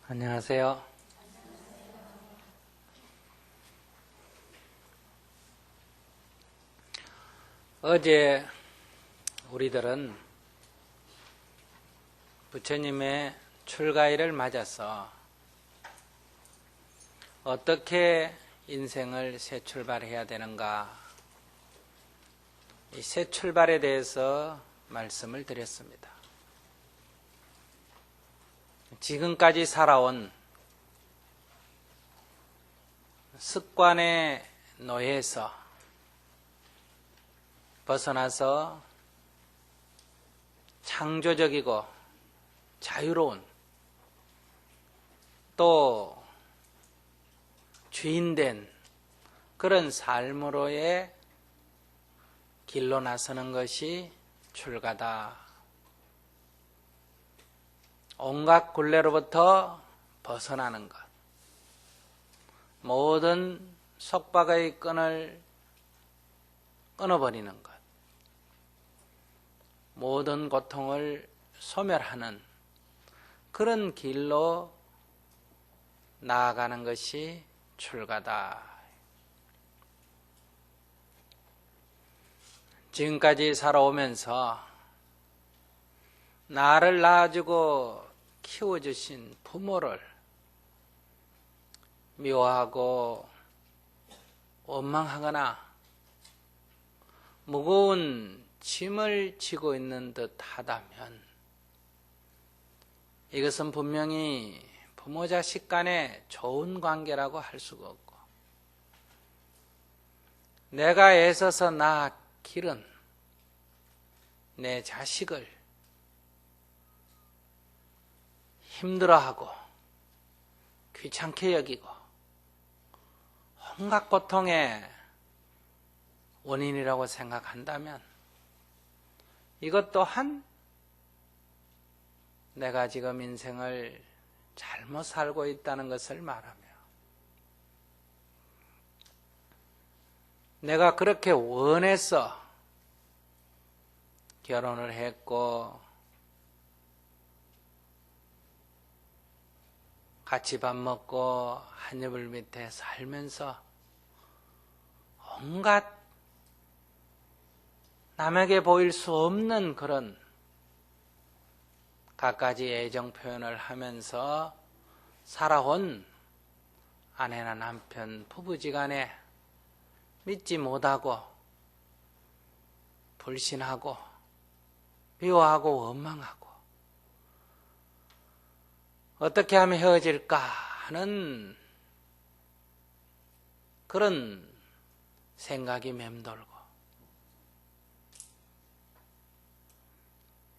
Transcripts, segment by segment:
안녕하세요. 어제 우리들은 부처님의 출가일을 맞아서 어떻게 인생을 새 출발해야 되는가, 이 새 출발에 대해서 말씀을 드렸습니다. 지금까지 살아온 습관의 노예에서 벗어나서 창조적이고 자유로운, 또 주인된 그런 삶으로의 길로 나서는 것이 출가다. 온갖 굴레로부터 벗어나는 것, 모든 속박의 끈을 끊어버리는 것, 모든 고통을 소멸하는 그런 길로 나아가는 것이 출가다. 지금까지 살아오면서 나를 낳아주고 키워주신 부모를 미워하고 원망하거나 무거운 짐을 지고 있는 듯 하다면 이것은 분명히 부모 자식 간의 좋은 관계라고 할 수가 없고, 내가 애써서 기른 내 자식을 힘들어하고 귀찮게 여기고 온갖 고통의 원인이라고 생각한다면 이것 또한 내가 지금 인생을 잘못 살고 있다는 것을 말하며, 내가 그렇게 원해서 결혼을 했고 같이 밥 먹고 한 이불 밑에 살면서 온갖 남에게 보일 수 없는 그런 갖가지 애정 표현을 하면서 살아온 아내나 남편, 부부지간에 믿지 못하고 불신하고 미워하고 원망하고 어떻게 하면 헤어질까 하는 그런 생각이 맴돌고,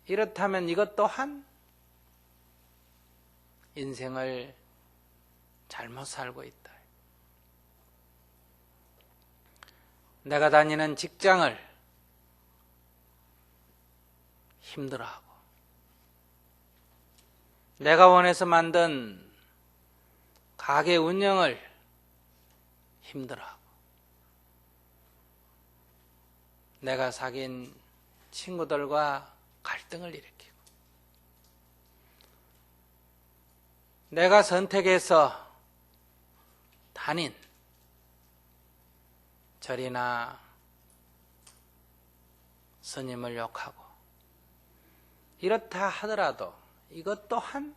이렇다면 이것 또한 인생을 잘못 살고 있다. 내가 다니는 직장을 힘들어하고, 내가 원해서 만든 가게 운영을 힘들어하고, 내가 사귄 친구들과 갈등을 일으키고, 내가 선택해서 다닌 절이나 스님을 욕하고, 이렇다 하더라도 이것 또한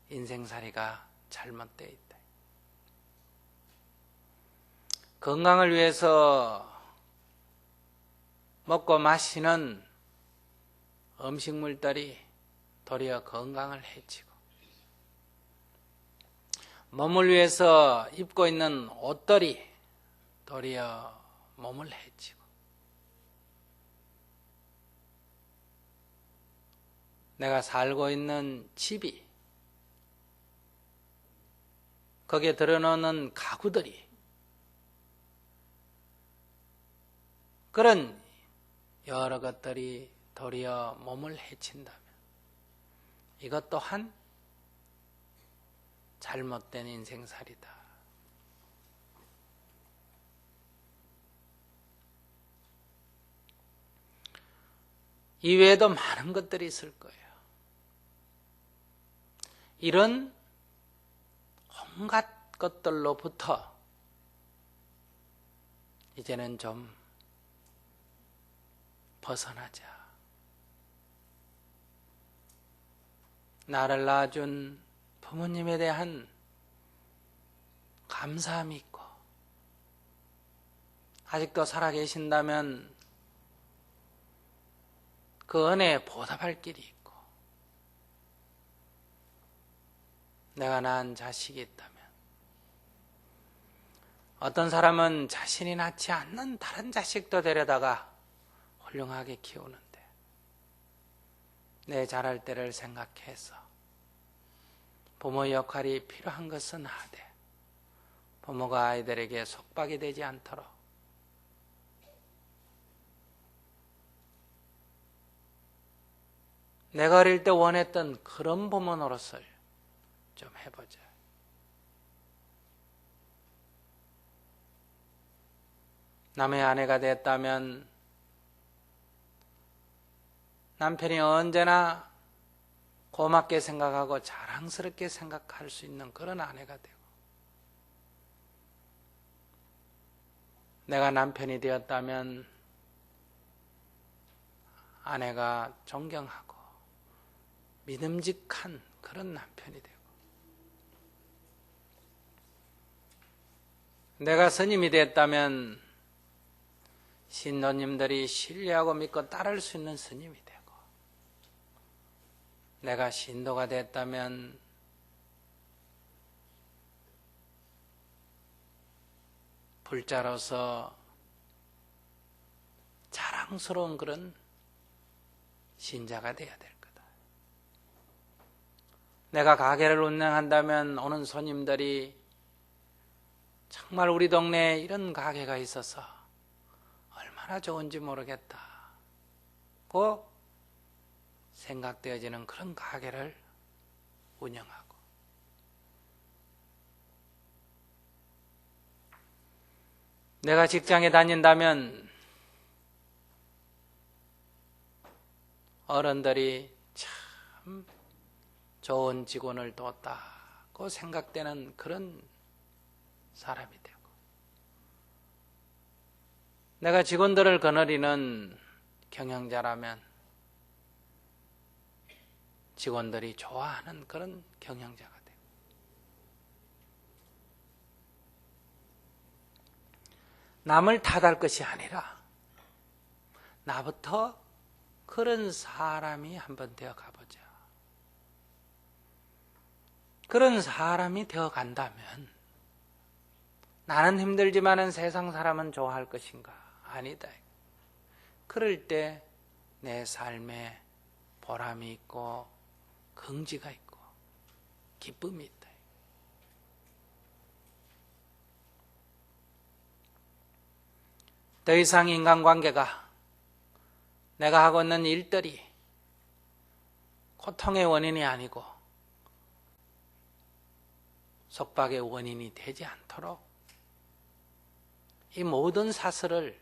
인생살이가 잘못되어 있다. 건강을 위해서 먹고 마시는 음식물들이 도리어 건강을 해치고, 몸을 위해서 입고 있는 옷들이 도리어 몸을 해치고, 내가 살고 있는 집이, 거기에 들어놓는 가구들이, 그런 여러 것들이 도리어 몸을 해친다면 이것 또한 잘못된 인생살이다. 이외에도 많은 것들이 있을 거예요. 이런 온갖 것들로부터 이제는 좀 벗어나자. 나를 낳아준 부모님에 대한 감사함이 있고, 아직도 살아계신다면 그 은혜에 보답할 길이 있고, 내가 낳은 자식이 있다면, 어떤 사람은 자신이 낳지 않는 다른 자식도 데려다가 훌륭하게 키우는데, 내 자랄 때를 생각해서 부모의 역할이 필요한 것은 하되 부모가 아이들에게 속박이 되지 않도록 내가 어릴 때 원했던 그런 부모 노릇을 좀 해보자. 남의 아내가 됐다면 남편이 언제나 고맙게 생각하고 자랑스럽게 생각할 수 있는 그런 아내가 되고, 내가 남편이 되었다면 아내가 존경하고 믿음직한 그런 남편이 되고, 내가 스님이 됐다면 신도님들이 신뢰하고 믿고 따를 수 있는 스님이 되고, 내가 신도가 됐다면 불자로서 자랑스러운 그런 신자가 되어야 될 거다. 내가 가게를 운영한다면 오는 손님들이 정말 우리 동네에 이런 가게가 있어서 얼마나 좋은지 모르겠다고 생각되어지는 그런 가게를 운영하고, 내가 직장에 다닌다면 어른들이 참 좋은 직원을 뒀다고 생각되는 그런 사람이 되고, 내가 직원들을 거느리는 경영자라면 직원들이 좋아하는 그런 경영자가 되고, 남을 탓할 것이 아니라 나부터 그런 사람이 한번 되어 가보자. 그런 사람이 되어 간다면 나는 힘들지만은 세상 사람은 좋아할 것인가? 아니다. 그럴 때 내 삶에 보람이 있고 긍지가 있고 기쁨이 있다. 더 이상 인간관계가, 내가 하고 있는 일들이 고통의 원인이 아니고 속박의 원인이 되지 않도록 이 모든 사슬을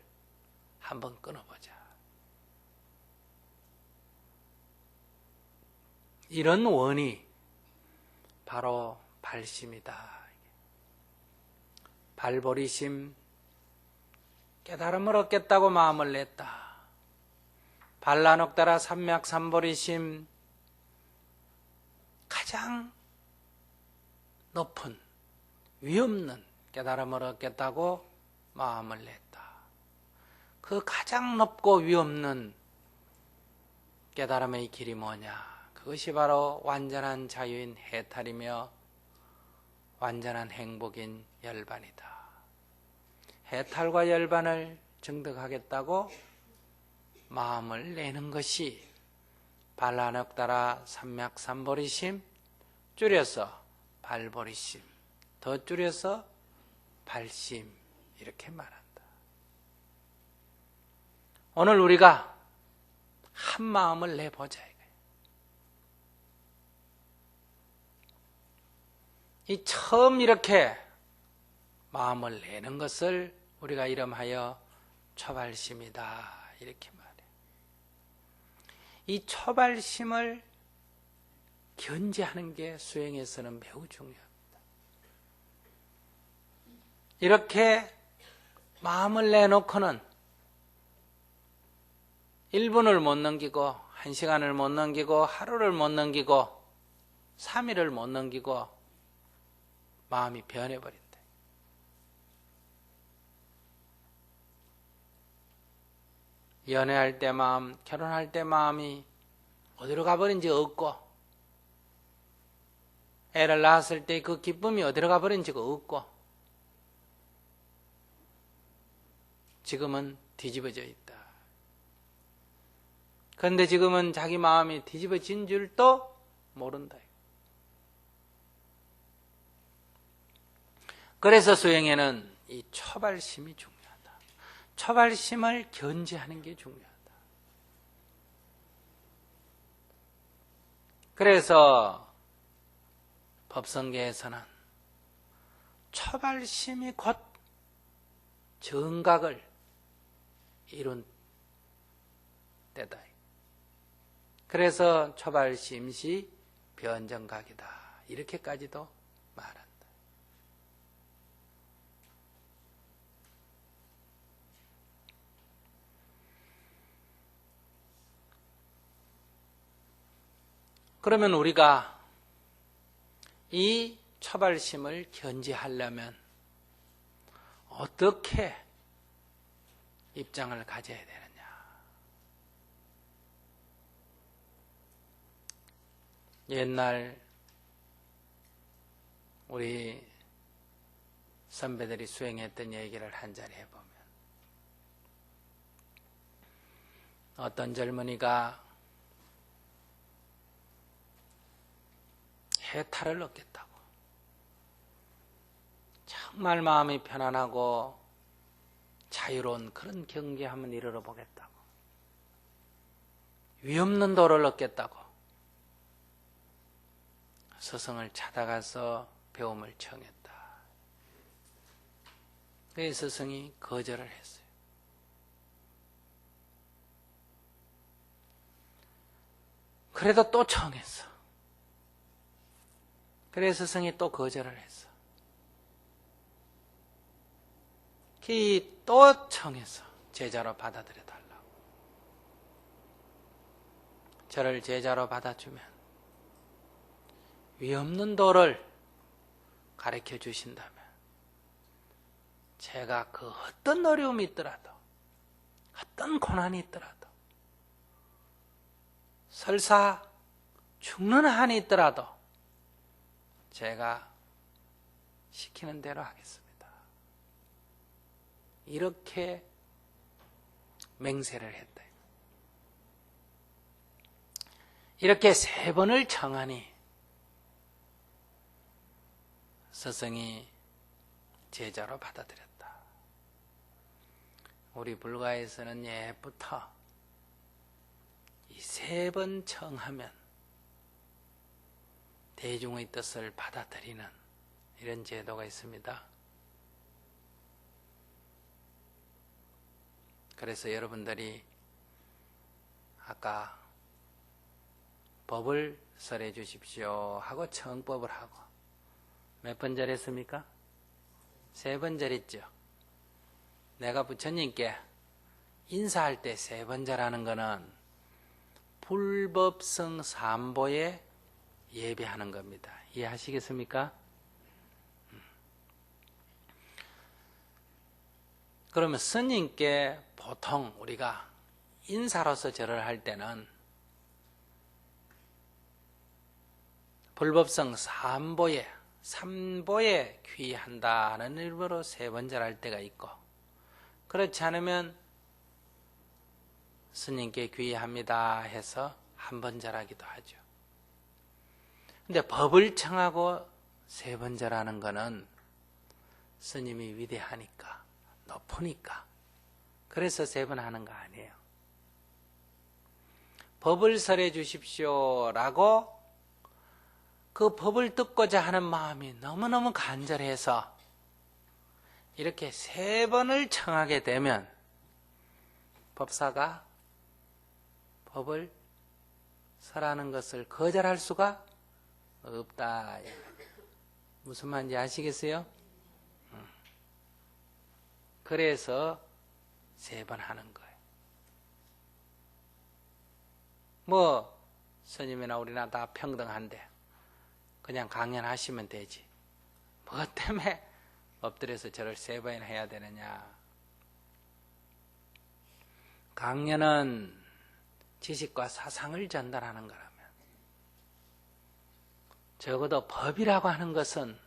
한번 끊어보자. 이런 원이 바로 발심이다. 발버리심, 깨달음을 얻겠다고 마음을 냈다. 발라녹다라 삼맥삼보리심, 가장 높은 위없는 깨달음을 얻겠다고 마음을 냈다. 그 가장 높고 위없는 깨달음의 길이 뭐냐? 그것이 바로 완전한 자유인 해탈이며 완전한 행복인 열반이다. 해탈과 열반을 증득하겠다고 마음을 내는 것이 발라녹다라 삼맥삼보리심, 줄여서 발보리심, 더 줄여서 발심, 이렇게 말한다. 오늘 우리가 한 마음을 내보자. 이 처음 이렇게 마음을 내는 것을 우리가 이름하여 초발심이다, 이렇게 말해요. 이 초발심을 견제하는 게 수행에서는 매우 중요합니다. 이렇게 마음을 내놓고는 1분을 못 넘기고 1시간을 못 넘기고 하루를 못 넘기고 3일을 못 넘기고 마음이 변해버린다. 연애할 때 마음, 결혼할 때 마음이 어디로 가버린지 없고, 애를 낳았을 때 그 기쁨이 어디로 가버린지가 없고, 지금은 뒤집어져 있다. 그런데 지금은 자기 마음이 뒤집어진 줄도 모른다. 그래서 수행에는 이 초발심이 중요하다. 초발심을 견제하는 게 중요하다. 그래서 법성계에서는 초발심이 곧 정각을 이룬 때다. 그래서 초발심시 변정각이다. 이렇게까지도 말한다. 그러면 우리가 이 초발심을 견제하려면 어떻게 입장을 가져야 되느냐? 옛날 우리 선배들이 수행했던 얘기를 한 자리 해보면 어떤 젊은이가 해탈을 얻겠다고 정말 마음이 편안하고 자유로운 그런 경계 한번 이르러 보겠다고 위없는 도를 얻겠다고 스승을 찾아가서 배움을 청했다. 그 스승이 거절을 했어요. 그래도 또 청했어. 그래서 스승이 또 거절을 했어. 또 청해서 제자로 받아들여 달라고. 저를 제자로 받아주면 위없는 도를 가르쳐 주신다면 제가 그 어떤 어려움이 있더라도 어떤 고난이 있더라도 설사 죽는 한이 있더라도 제가 시키는 대로 하겠습니다. 이렇게 맹세를 했다. 이렇게 3번을 청하니 스승이 제자로 받아들였다. 우리 불가에서는 옛부터 이 3번 청하면 대중의 뜻을 받아들이는 이런 제도가 있습니다. 그래서 여러분들이 아까 법을 설해 주십시오 하고 청법을 하고 몇 번 절했습니까? 3번 절했죠. 내가 부처님께 인사할 때 3번 절하는 것은 불법성 삼보에 예배하는 겁니다. 이해하시겠습니까? 그러면 스님께 보통 우리가 인사로서 절을 할 때는 불법성 삼보에 귀한다는 일부로 3번 절할 때가 있고, 그렇지 않으면 스님께 귀합니다 해서 1번 절하기도 하죠. 근데 법을 청하고 3번 절하는 거는 스님이 위대하니까, 높으니까, 그래서 3번 하는 거 아니에요. 법을 설해 주십시오라고 그 법을 듣고자 하는 마음이 너무너무 간절해서 이렇게 3번을 청하게 되면 법사가 법을 설하는 것을 거절할 수가 없다. 무슨 말인지 아시겠어요? 그래서 3번 하는 거예요. 뭐 스님이나 우리나 다 평등한데 그냥 강연하시면 되지. 뭐 때문에 엎드려서 절을 3번이나 해야 되느냐. 강연은 지식과 사상을 전달하는 거라면, 적어도 법이라고 하는 것은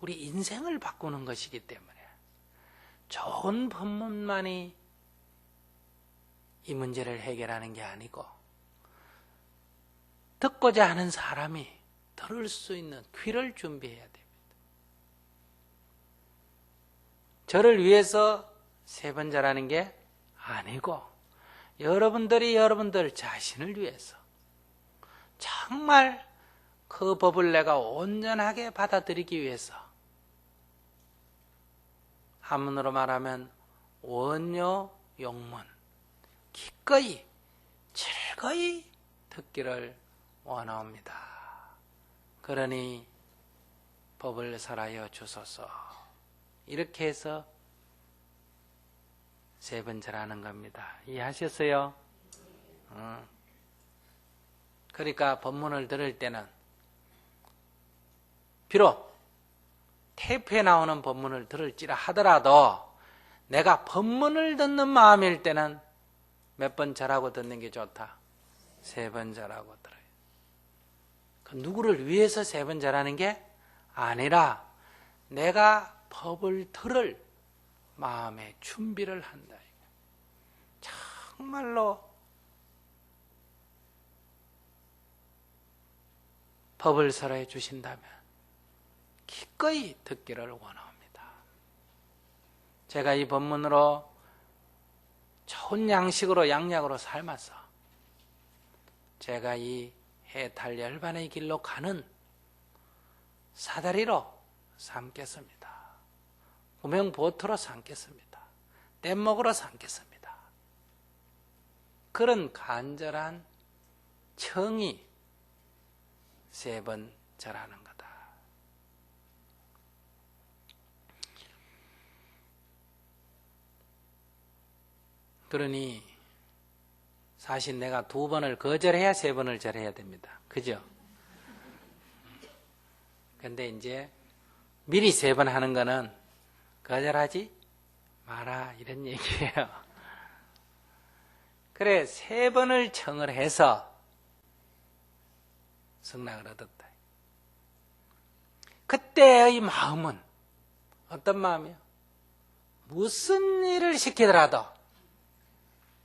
우리 인생을 바꾸는 것이기 때문에 좋은 법문만이 이 문제를 해결하는 게 아니고, 듣고자 하는 사람이 들을 수 있는 귀를 준비해야 됩니다. 저를 위해서 3번 절하는 게 아니고 여러분들이 여러분들 자신을 위해서 정말 그 법을 내가 온전하게 받아들이기 위해서, 한문으로 말하면 원요 용문, 기꺼이 즐거이 듣기를 원하옵니다. 그러니 법을 설하여 주소서. 이렇게 해서 3번 절하는 겁니다. 이해하셨어요? 그러니까 법문을 들을 때는 비록 테이프에 나오는 법문을 들을지라 하더라도 내가 법문을 듣는 마음일 때는 몇 번 절하고 듣는 게 좋다? 3번 절하고 들어요. 그 누구를 위해서 3번 절하는 게 아니라 내가 법을 들을 마음의 준비를 한다. 정말로 법을 설해 주신다면 기꺼이 듣기를 원합니다. 제가 이 법문으로 좋은 양식으로 양약으로 삶아서 제가 이 해탈 열반의 길로 가는 사다리로 삼겠습니다. 구명보트로 삼겠습니다. 뗏목으로 삼겠습니다. 그런 간절한 청이 3번 절하는 거다. 그러니 사실 내가 2번을 거절해야 3번을 절해야 됩니다. 그죠? 근데 이제 미리 3번 하는 거는 거절하지 마라 이런 얘기예요. 그래 3번을 청을 해서 승낙을 얻었다. 그때의 마음은 어떤 마음이요? 무슨 일을 시키더라도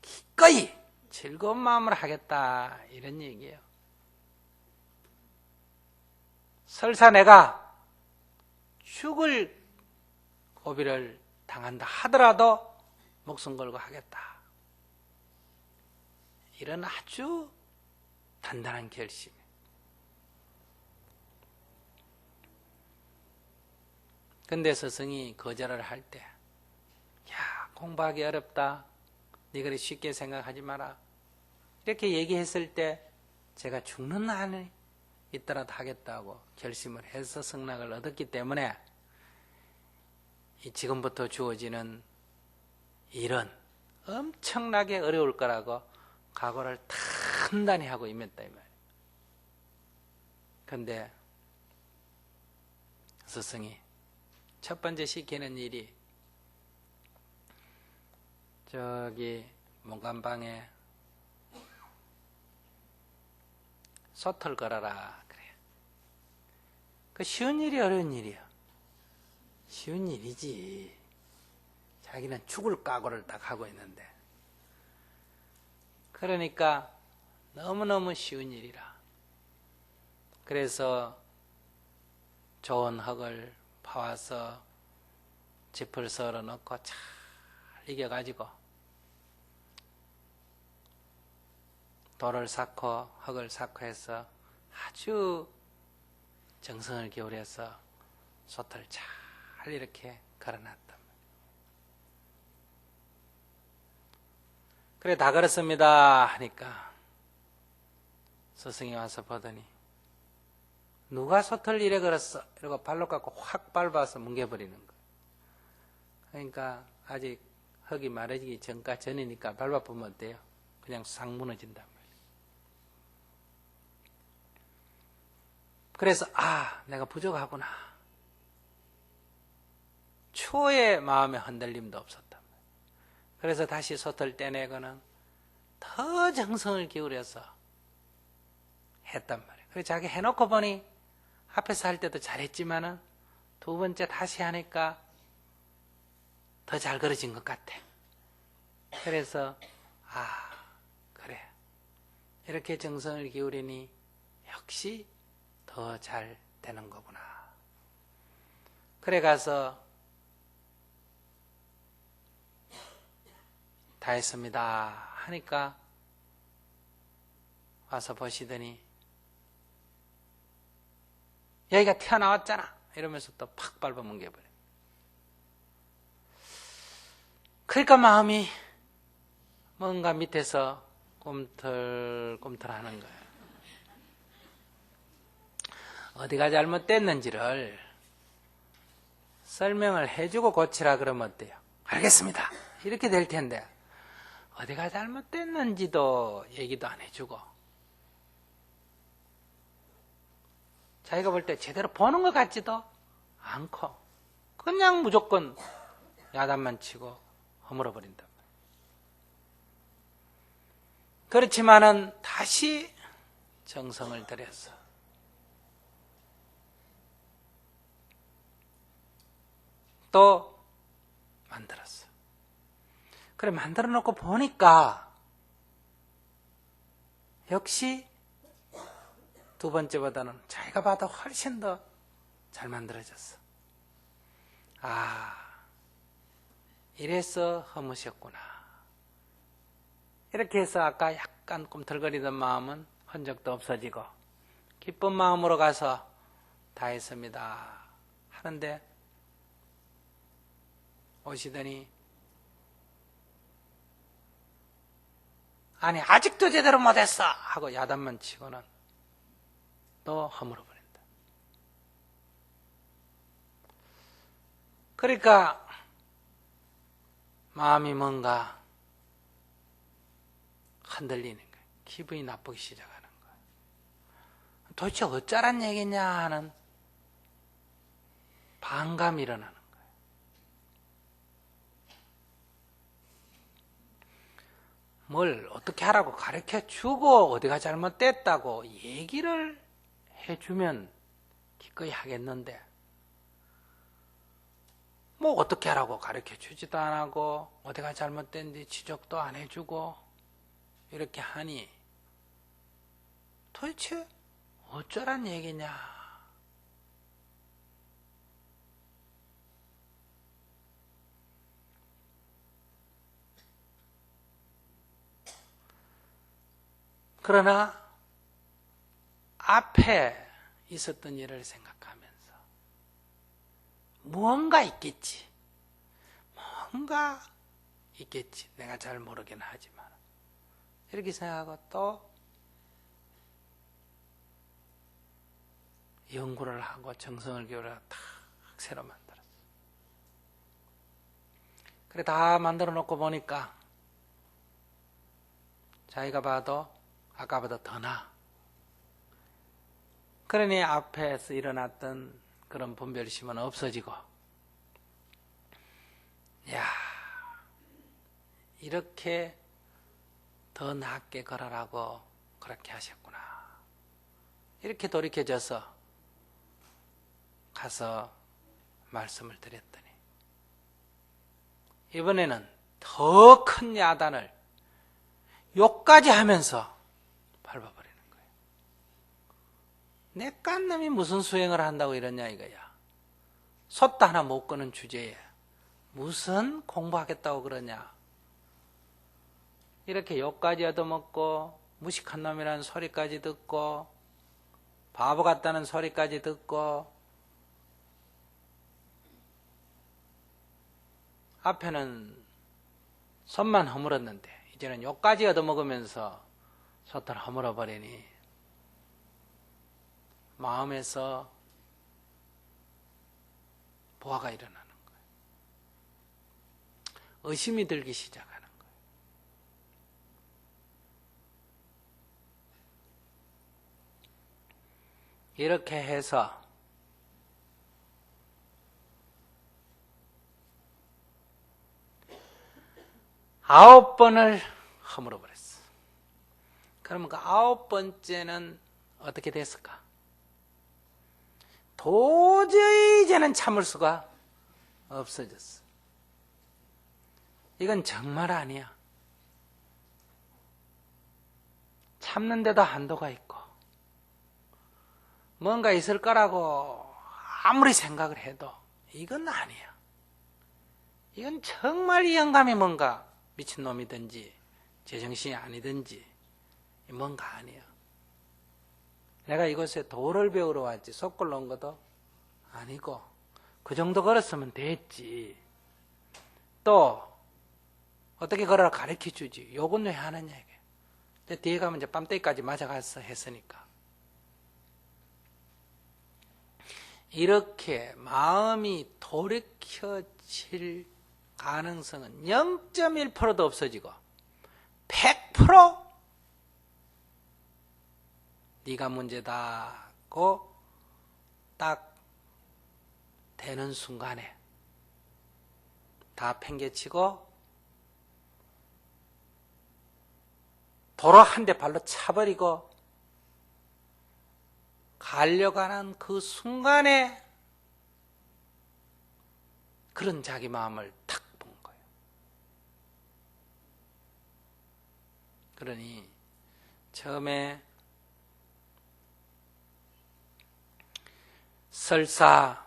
기꺼이 즐거운 마음으로 하겠다 이런 얘기예요. 설사 내가 죽을 고비를 당한다 하더라도 목숨 걸고 하겠다. 이런 아주 단단한 결심. 근데 스승이 거절을 할 때, 야, 공부하기 어렵다. 네 그리 쉽게 생각하지 마라. 이렇게 얘기했을 때 제가 죽는 한이 있더라도 하겠다고 결심을 해서 승낙을 얻었기 때문에 지금부터 주어지는 일은 엄청나게 어려울 거라고 각오를 단단히 하고 임했다 이 말이에요. 그런데 스승이 첫 번째 시키는 일이 저기 문간방에 솥을 걸어라 그래요. 그 쉬운 일이 어려운 일이야. 쉬운 일이지. 자기는 죽을 각오를 딱 하고 있는데. 그러니까 너무너무 쉬운 일이라. 그래서 좋은 흙을 파와서 짚을 썰어 넣고 잘 이겨가지고 돌을 쌓고 흙을 쌓고 해서 아주 정성을 기울여서 솥을 잘 이렇게 걸어놨다. 그래 다 걸었습니다 하니까 스승이 와서 보더니 누가 솥을 이래 걸었어? 이러고 발로 깎고 확 밟아서 뭉개버리는 거예요. 그러니까 아직 흙이 마르기 전이니까 밟아보면 어때요? 그냥 싹 무너진단 말이에요. 그래서 내가 부족하구나. 초의 마음의 흔들림도 없었단 말이에요. 그래서 다시 솥을 떼내고는 더 정성을 기울여서 했단 말이에요. 그래서 자기 해놓고 보니 앞에서 할 때도 잘했지만은 두 번째 다시 하니까 더 잘 그려진 것 같아. 그래서 그래, 이렇게 정성을 기울이니 역시 더 잘 되는 거구나. 그래 가서 다 했습니다 하니까 와서 보시더니 여기가 튀어나왔잖아 이러면서 또 팍 밟아 뭉개버려. 그러니까 마음이 뭔가 밑에서 꿈틀꿈틀하는 거예요. 어디가 잘못됐는지를 설명을 해주고 고치라 그러면 어때요? 알겠습니다. 이렇게 될 텐데 어디가 잘못됐는지도 얘기도 안 해주고 자기가 볼 때 제대로 보는 것 같지도 않고 그냥 무조건 야단만 치고 허물어버린다. 그렇지만은 다시 정성을 들여서 또 만들었어. 그래 만들어 놓고 보니까 역시 두 번째보다는 자기가 봐도 훨씬 더 잘 만들어졌어. 이래서 허무셨구나. 이렇게 해서 아까 약간 꿈틀거리던 마음은 흔적도 없어지고 기쁜 마음으로 가서 다 했습니다 하는데 오시더니 아니 아직도 제대로 못했어 하고 야단만 치고는 또 허물어버린다. 그러니까 마음이 뭔가 흔들리는 거예요. 기분이 나쁘기 시작하는 거예요. 도대체 어쩌란 얘기냐 하는 반감이 일어나는 거예요. 뭘 어떻게 하라고 가르쳐주고 어디가 잘못됐다고 얘기를 해주면 기꺼이 하겠는데 뭐 어떻게 하라고 가르쳐주지도 안 하고 어디가 잘못됐는지 지적도 안 해주고 이렇게 하니 도대체 어쩌란 얘기냐. 그러나 앞에 있었던 일을 생각하면서 무언가 있겠지. 뭔가 있겠지. 내가 잘 모르긴 하지만 이렇게 생각하고 또 연구를 하고 정성을 기울여 다 새로 만들었어. 그래 다 만들어 놓고 보니까 자기가 봐도 아까보다 더 나아. 그러니 앞에서 일어났던 그런 분별심은 없어지고 이렇게 더 낫게 걸어라고 그렇게 하셨구나. 이렇게 돌이켜져서 가서 말씀을 드렸더니 이번에는 더 큰 야단을 욕까지 하면서 밟아버리는 거예요. 내 깐 놈이 무슨 수행을 한다고 이러냐 이거야. 솥도 하나 못 끄는 주제에 무슨 공부하겠다고 그러냐. 이렇게 욕까지 얻어먹고 무식한 놈이라는 소리까지 듣고 바보 같다는 소리까지 듣고 앞에는 손만 허물었는데 이제는 욕까지 얻어먹으면서 솥을 허물어버리니 마음에서 보화가 일어나는 거예요. 의심이 들기 시작하는 거예요. 이렇게 해서 아홉 번을 허물어 버렸어. 그러면 그 아홉 번째는 어떻게 됐을까? 도저히 이제는 참을 수가 없어졌어. 이건 정말 아니야. 참는데도 한도가 있고 뭔가 있을 거라고 아무리 생각을 해도 이건 아니야. 이건 정말 이 영감이 뭔가 미친놈이든지 제정신이 아니든지 뭔가 아니야. 내가 이곳에 도를 배우러 왔지 속골로 온 것도 아니고 그 정도 걸었으면 됐지. 또 어떻게 걸어라 가르쳐주지. 요건 왜 하느냐 이게. 뒤에 가면 이제 뺨때기까지 맞아가서 했으니까. 이렇게 마음이 돌이켜질 가능성은 0.1%도 없어지고 100% 네가 문제다고 딱 되는 순간에 다 팽개치고 도로 한 대 발로 차버리고 가려가는 그 순간에 그런 자기 마음을 탁 본 거예요. 그러니 처음에 설사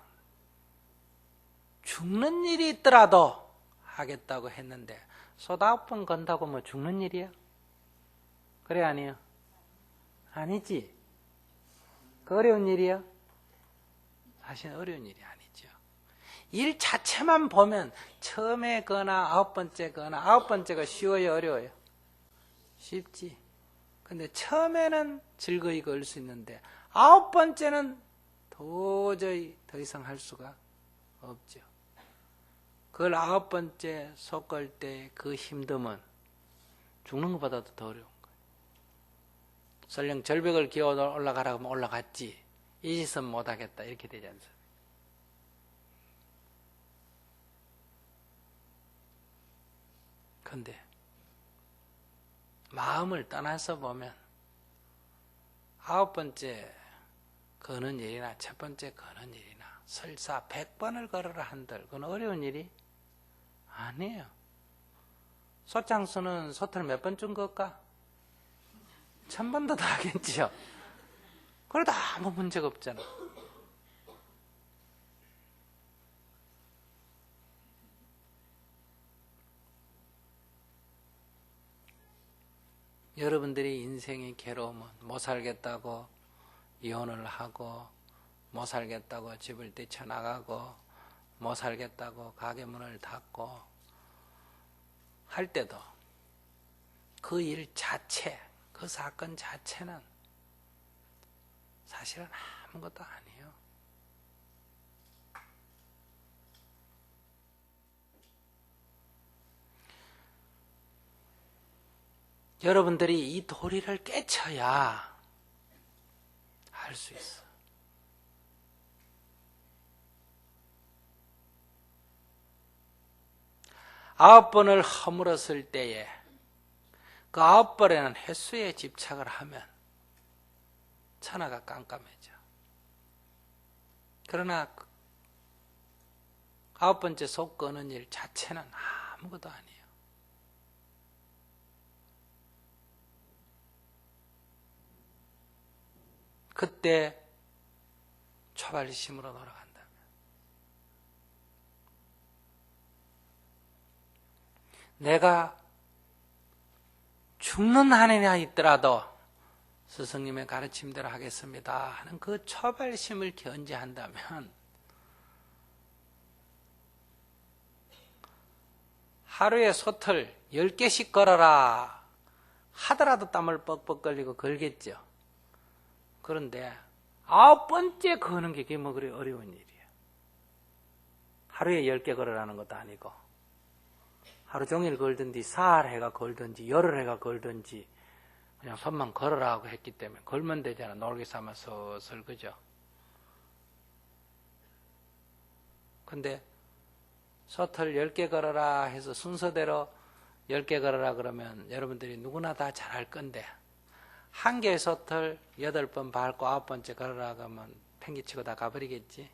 죽는 일이 있더라도 하겠다고 했는데 쏟아번 건다고 뭐 죽는 일이야? 그래 아니야? 아니지. 그 어려운 일이야? 사실 어려운 일이 아니죠. 일 자체만 보면 처음에 거나 아홉 번째 거나 아홉 번째가 쉬워요 어려워요? 쉽지. 근데 처음에는 즐거이 걸 수 있는데 아홉 번째는 도저히 더 이상 할 수가 없죠. 그걸 아홉 번째 속 걸 때 그 힘듦은 죽는 것보다도 더 어려운 거예요. 설령 절벽을 기어 올라가라고 하면 올라갔지 이 짓은 못하겠다 이렇게 되지 않습니까? 그런데 마음을 떠나서 보면 아홉 번째 거는 일이나 첫 번째 거는 일이나 설사 100번을 걸어라 한들 그건 어려운 일이 아니에요. 소장수는 소틀 몇 번쯤 걸까? 1000번도 더 하겠지요. 그래도 아무 문제가 없잖아. 여러분들이 인생의 괴로움은 못 살겠다고 이혼을 하고 못 살겠다고 집을 뛰쳐나가고 못 살겠다고 가게 문을 닫고 할 때도 그 일 자체, 그 사건 자체는 사실은 아무것도 아니에요. 여러분들이 이 도리를 깨쳐야 할 수 있어. 아홉 번을 허물었을 때에 그 아홉 번에는 횟수에 집착을 하면 천하가 깜깜해져. 그러나 아홉 번째 속 거는 일 자체는 아무것도 아니에요. 그때 초발심으로 돌아간다면 내가 죽는 한이나 있더라도 스승님의 가르침대로 하겠습니다 하는 그 초발심을 견지한다면 하루에 소틀 10개씩 걸어라 하더라도 땀을 뻑뻑 걸리고 걸겠죠. 그런데 9번째 거는 게 그게 뭐 그래 어려운 일이야. 하루에 10개 걸으라는 것도 아니고 하루 종일 걸든지 사흘 해가 걸든지 열흘 해가 걸든지 그냥 손만 걸으라 하고 했기 때문에 걸면 되잖아. 놀기 삼아 서슬 그죠? 근데 서틀 10개 걸어라 해서 순서대로 10개 걸어라 그러면 여러분들이 누구나 다 잘할 건데 한 개의 서틀 8번 밟고 9번째 걸어라 그러면 팽개치고 다 가버리겠지.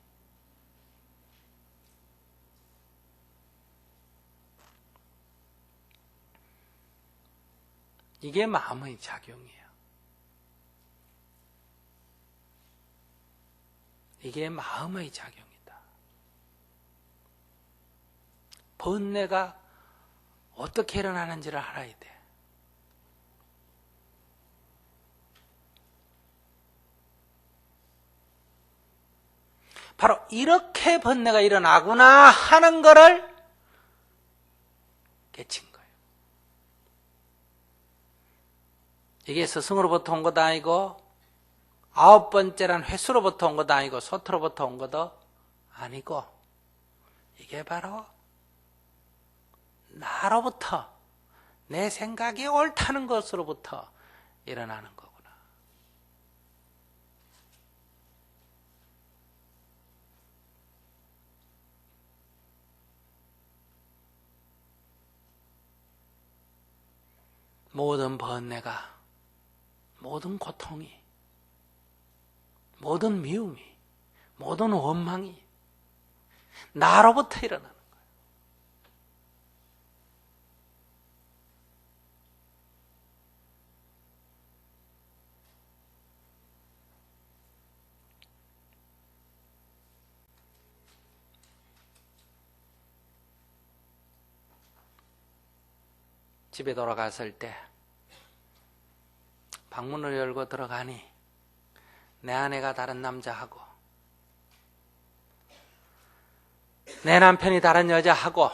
이게 마음의 작용이에요. 이게 마음의 작용이다. 번뇌가 어떻게 일어나는지를 알아야 돼. 바로 이렇게 번뇌가 일어나구나 하는 거를 깨친 거예요. 이게 스승으로부터 온 것도 아니고 9번째란 횟수로부터 온 것도 아니고 소트로부터 온 것도 아니고 이게 바로 나로부터 내 생각이 옳다는 것으로부터 일어나는 거구나. 모든 번뇌가, 모든 고통이, 모든 미움이, 모든 원망이 나로부터 일어나는 거예요. 집에 돌아갔을 때 방문을 열고 들어가니 내 아내가 다른 남자하고 내 남편이 다른 여자하고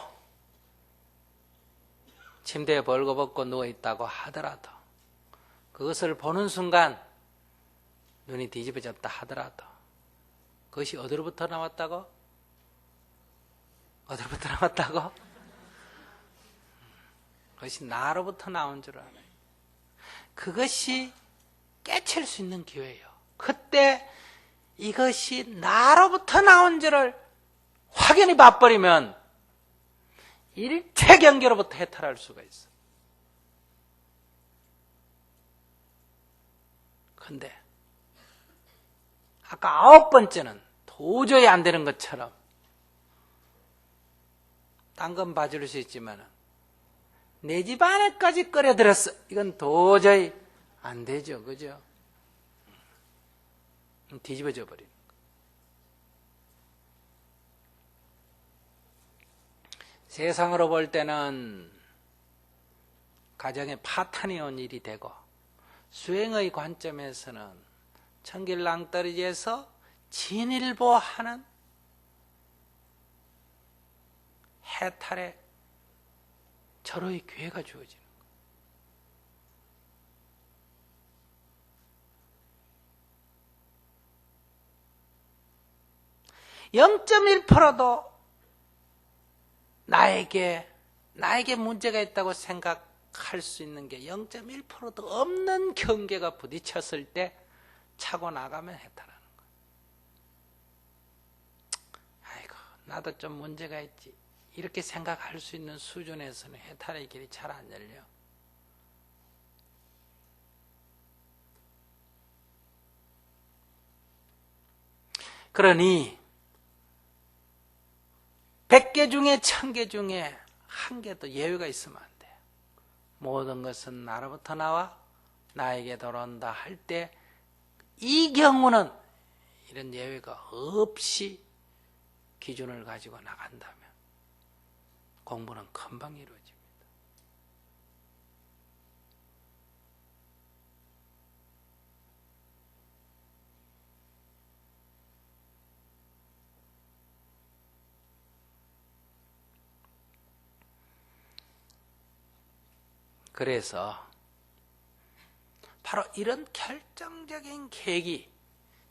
침대에 벌거벗고 누워있다고 하더라도 그것을 보는 순간 눈이 뒤집어졌다 하더라도 그것이 어디로부터 나왔다고? 어디로부터 나왔다고? 그것이 나로부터 나온 줄 알아요. 그것이 깨칠 수 있는 기회예요. 그때 이것이 나로부터 나온 줄을 확연히 봐버리면 일체경계로부터 해탈할 수가 있어. 근데 아까 9번째는 도저히 안 되는 것처럼 딴 건 봐줄 수 있지만 내 집 안에까지 끌어들였어. 이건 도저히 안 되죠. 그죠? 뒤집어져 버리는 거. 세상으로 볼 때는 가정에 파탄이 온 일이 되고 수행의 관점에서는 천길낭떠러지에서 진일보하는 해탈의 절호의 기회가 주어지는 거예요. 0.1%도 나에게 문제가 있다고 생각할 수 있는 게 0.1%도 없는 경계가 부딪혔을 때 차고 나가면 해탈하는 거예요. 아이고, 나도 좀 문제가 있지. 이렇게 생각할 수 있는 수준에서는 해탈의 길이 잘 안 열려. 그러니 100개 중에 1000개 중에 한 개도 예외가 있으면 안 돼. 모든 것은 나로부터 나와 나에게 돌아온다 할 때 이 경우는 이런 예외가 없이 기준을 가지고 나간다면 공부는 금방 이루어집니다. 그래서 바로 이런 결정적인 계기,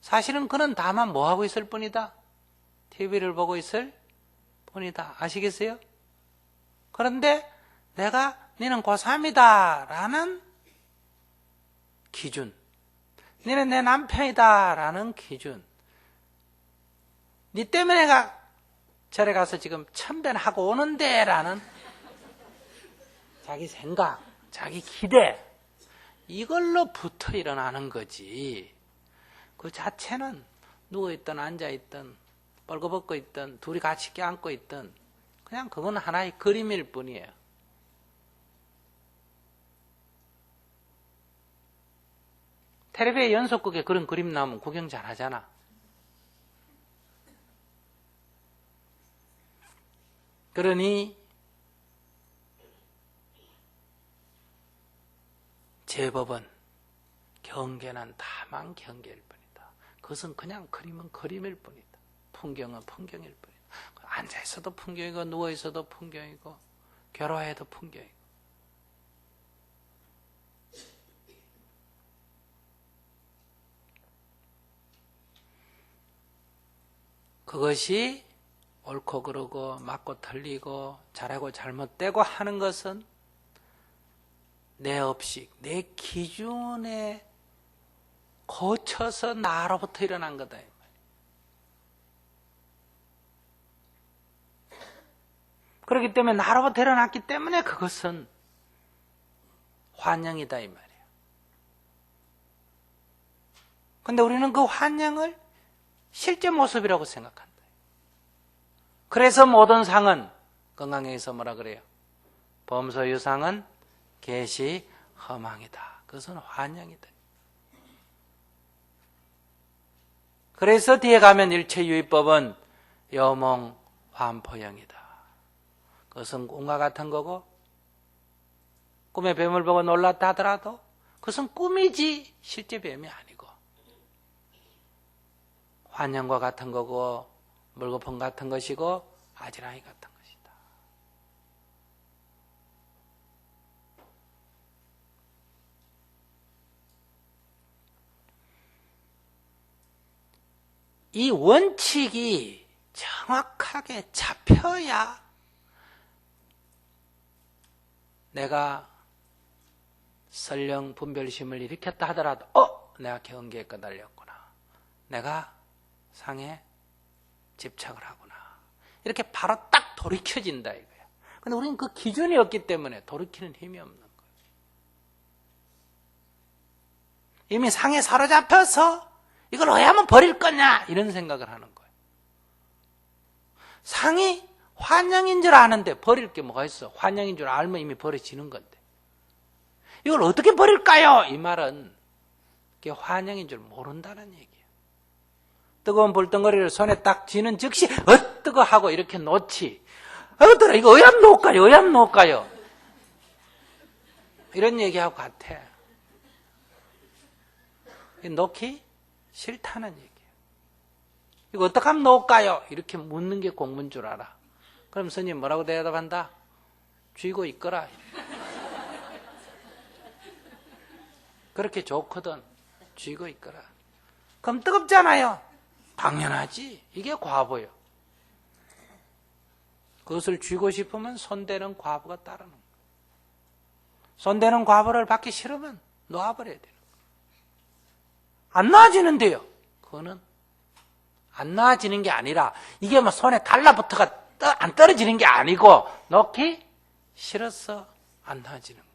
사실은 그는 다만 뭐 하고 있을 뿐이다? TV를 보고 있을 뿐이다. 아시겠어요? 그런데 내가 너는 고3이다 라는 기준, 너는 내 남편이다 라는 기준, 니 때문에 내가 절에 가서 지금 참변하고 오는데 라는 자기 생각, 자기 기대, 이걸로부터 일어나는 거지. 그 자체는 누워있든 앉아있든 벌거벗고 있든 둘이 같이 껴안고 있든 그냥 그건 하나의 그림일 뿐이에요. 텔레비의 연속극에 그런 그림 나오면 구경 잘 하잖아. 그러니 제법은 경계는 다만 경계일 뿐이다. 그것은 그냥 그림은 그림일 뿐이다. 풍경은 풍경일 뿐이다. 앉아있어도 풍경이고 누워있어도 풍경이고 결혼해도 풍경이고. 그것이 옳고 그르고 맞고 틀리고 잘하고 잘못되고 하는 것은 내 업식, 내 기준에 거쳐서 나로부터 일어난 거다. 그렇기 때문에 나로부터 일어났기 때문에 그것은 환영이다 이 말이에요. 그런데 우리는 그 환영을 실제 모습이라고 생각한다. 그래서 모든 상은 건강에서 뭐라 그래요? 범소유상은 계시 허망이다. 그것은 환영이다. 그래서 뒤에 가면 일체유의법은 여몽 환포영이다. 그것은 꿈과 같은 거고 꿈에 뱀을 보고 놀랐다 하더라도 그것은 꿈이지 실제 뱀이 아니고 환영과 같은 거고 물거품 같은 것이고 아지랑이 같은 것이다. 이 원칙이 정확하게 잡혀야 내가 설령 분별심을 일으켰다 하더라도 내가 경계에 끄달렸구나. 내가 상에 집착을 하구나. 이렇게 바로 딱 돌이켜진다 이거야. 근데 우리는 그 기준이 없기 때문에 돌이키는 힘이 없는 거예요. 이미 상에 사로잡혀서 이걸 왜 하면 버릴 거냐 이런 생각을 하는 거예요. 상이 환영인 줄 아는데 버릴 게 뭐가 있어? 환영인 줄 알면 이미 버려지는 건데 이걸 어떻게 버릴까요? 이 말은 그게 환영인 줄 모른다는 얘기예요. 뜨거운 불덩어리를 손에 딱 쥐는 즉시 뜨거 하고 이렇게 놓지. 어더라 이거 어얌 놓을까요? 어얌 놓을까요? 이런 얘기하고 같아. 놓기 싫다는 얘기예요. 이거 어떻게 하면 놓을까요? 이렇게 묻는 게 공부인 줄 알아. 그럼 스님 뭐라고 대답한다? 쥐고 있거라. 그렇게 좋거든. 쥐고 있거라. 그럼 뜨겁잖아요. 당연하지. 이게 과보예요. 그것을 쥐고 싶으면 손대는 과보가 따르는 거예요. 손대는 과보를 받기 싫으면 놓아버려야 되는 거예요. 안 놓아지는데요. 그거는 안 놓아지는 게 아니라 이게 뭐 손에 달라붙어가 안 떨어지는 게 아니고 놓기 싫어서 안 놓아지는 거예요.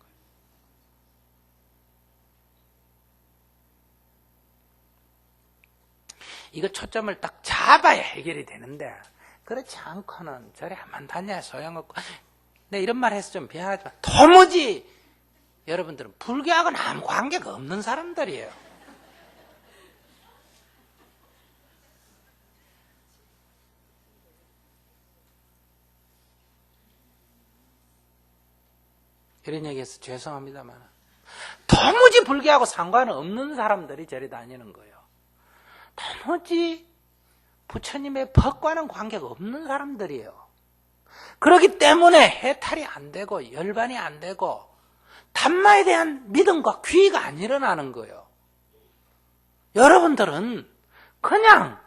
이거 초점을 딱 잡아야 해결이 되는데 그렇지 않고는 절에 한번 다녀야 소용없고 내가 이런 말 해서 좀 미안하지만 도무지 여러분들은 불교하고는 아무 관계가 없는 사람들이에요. 이런 얘기해서 죄송합니다만 도무지 불교하고 상관없는 사람들이 절에 다니는 거예요. 도무지 부처님의 법과는 관계가 없는 사람들이에요. 그렇기 때문에 해탈이 안 되고 열반이 안 되고 담마에 대한 믿음과 귀의가 안 일어나는 거예요. 여러분들은 그냥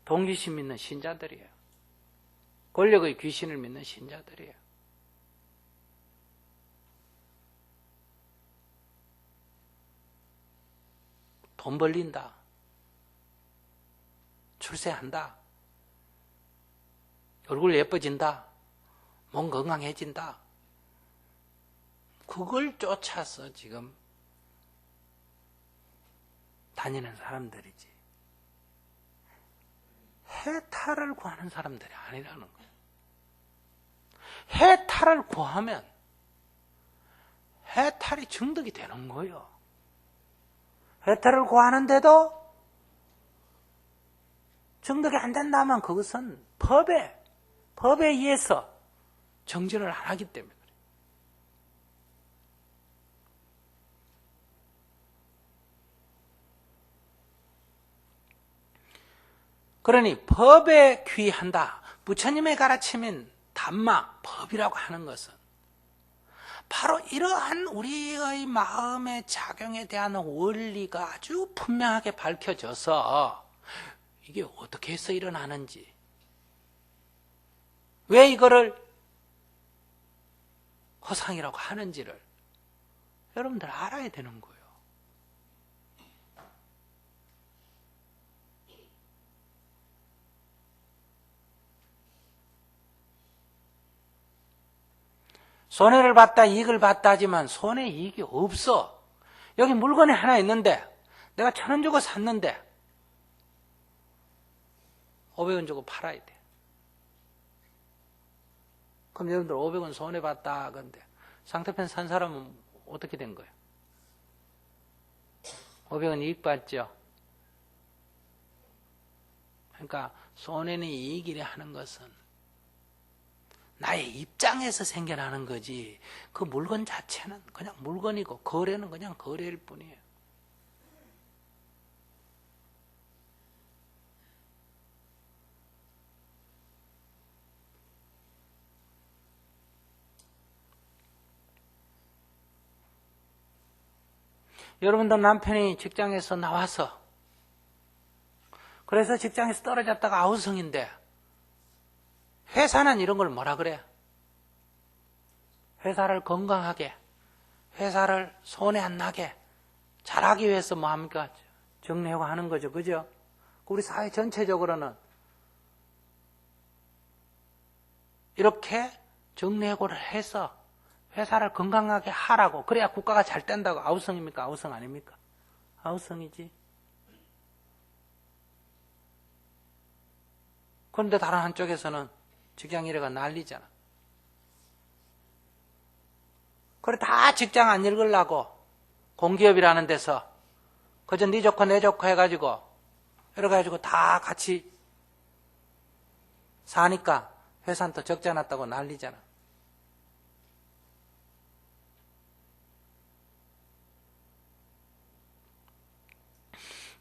동기심 믿는 신자들이에요. 권력의 귀신을 믿는 신자들이에요. 돈 벌린다. 출세한다. 얼굴 예뻐진다. 몸 건강해진다. 그걸 쫓아서 지금 다니는 사람들이지. 해탈을 구하는 사람들이 아니라는 거예요. 해탈을 구하면 해탈이 증득이 되는 거예요. 해탈을 구하는데도 증득이 안 된다면 그것은 법에 의해서 정진을 안 하기 때문에 그래요. 그러니 법에 귀한다. 부처님의 가르침인 담마, 법이라고 하는 것은 바로 이러한 우리의 마음의 작용에 대한 원리가 아주 분명하게 밝혀져서 이게 어떻게 해서 일어나는지, 왜 이거를 허상이라고 하는지를 여러분들 알아야 되는 거예요. 손해를 봤다, 이익을 봤다 하지만 손해, 이익이 없어. 여기 물건이 하나 있는데 내가 1,000원 주고 샀는데 500원 주고 팔아야 돼. 그럼 여러분들 500원 손해봤다 그런데 상대편 산 사람은 어떻게 된 거예요? 500원 이익 봤죠? 그러니까 손해는 이익이라 하는 것은 나의 입장에서 생겨나는 거지, 그 물건 자체는 그냥 물건이고 거래는 그냥 거래일 뿐이에요. 여러분들 남편이 직장에서 나와서, 그래서 직장에서 떨어졌다가 아우성인데 회사는 이런 걸 뭐라 그래? 회사를 건강하게, 회사를 손해 안 나게 잘하기 위해서 뭐 합니까? 정리하고 하는 거죠. 그죠? 우리 사회 전체적으로는 이렇게 정리해고를 해서 회사를 건강하게 하라고, 그래야 국가가 잘 된다고. 아우성입니까? 아우성 아닙니까? 아우성이지. 그런데 다른 한쪽에서는 직장 일해가 난리잖아. 그래, 다 직장 안 읽으려고 공기업이라는 데서 그저 네 좋고 내 좋고 해가지고 이래가지고 다 같이 사니까 회사는 또 적자 났다고 난리잖아.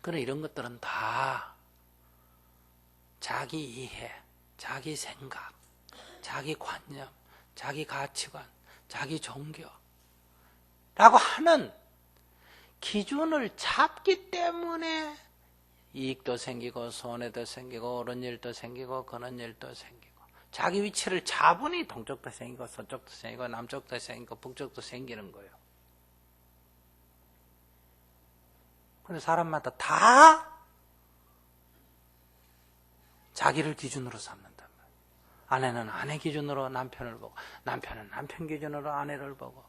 그래, 이런 것들은 다 자기 이해, 자기 생각, 자기 관념, 자기 가치관, 자기 종교라고 하는 기준을 잡기 때문에 이익도 생기고 손해도 생기고 옳은 일도 생기고 그런 일도 생기고, 자기 위치를 잡으니 동쪽도 생기고 서쪽도 생기고 남쪽도 생기고 북쪽도 생기는 거예요. 그런데 사람마다 다 자기를 기준으로 삼는단 말이에요. 아내는 아내 기준으로 남편을 보고, 남편은 남편 기준으로 아내를 보고,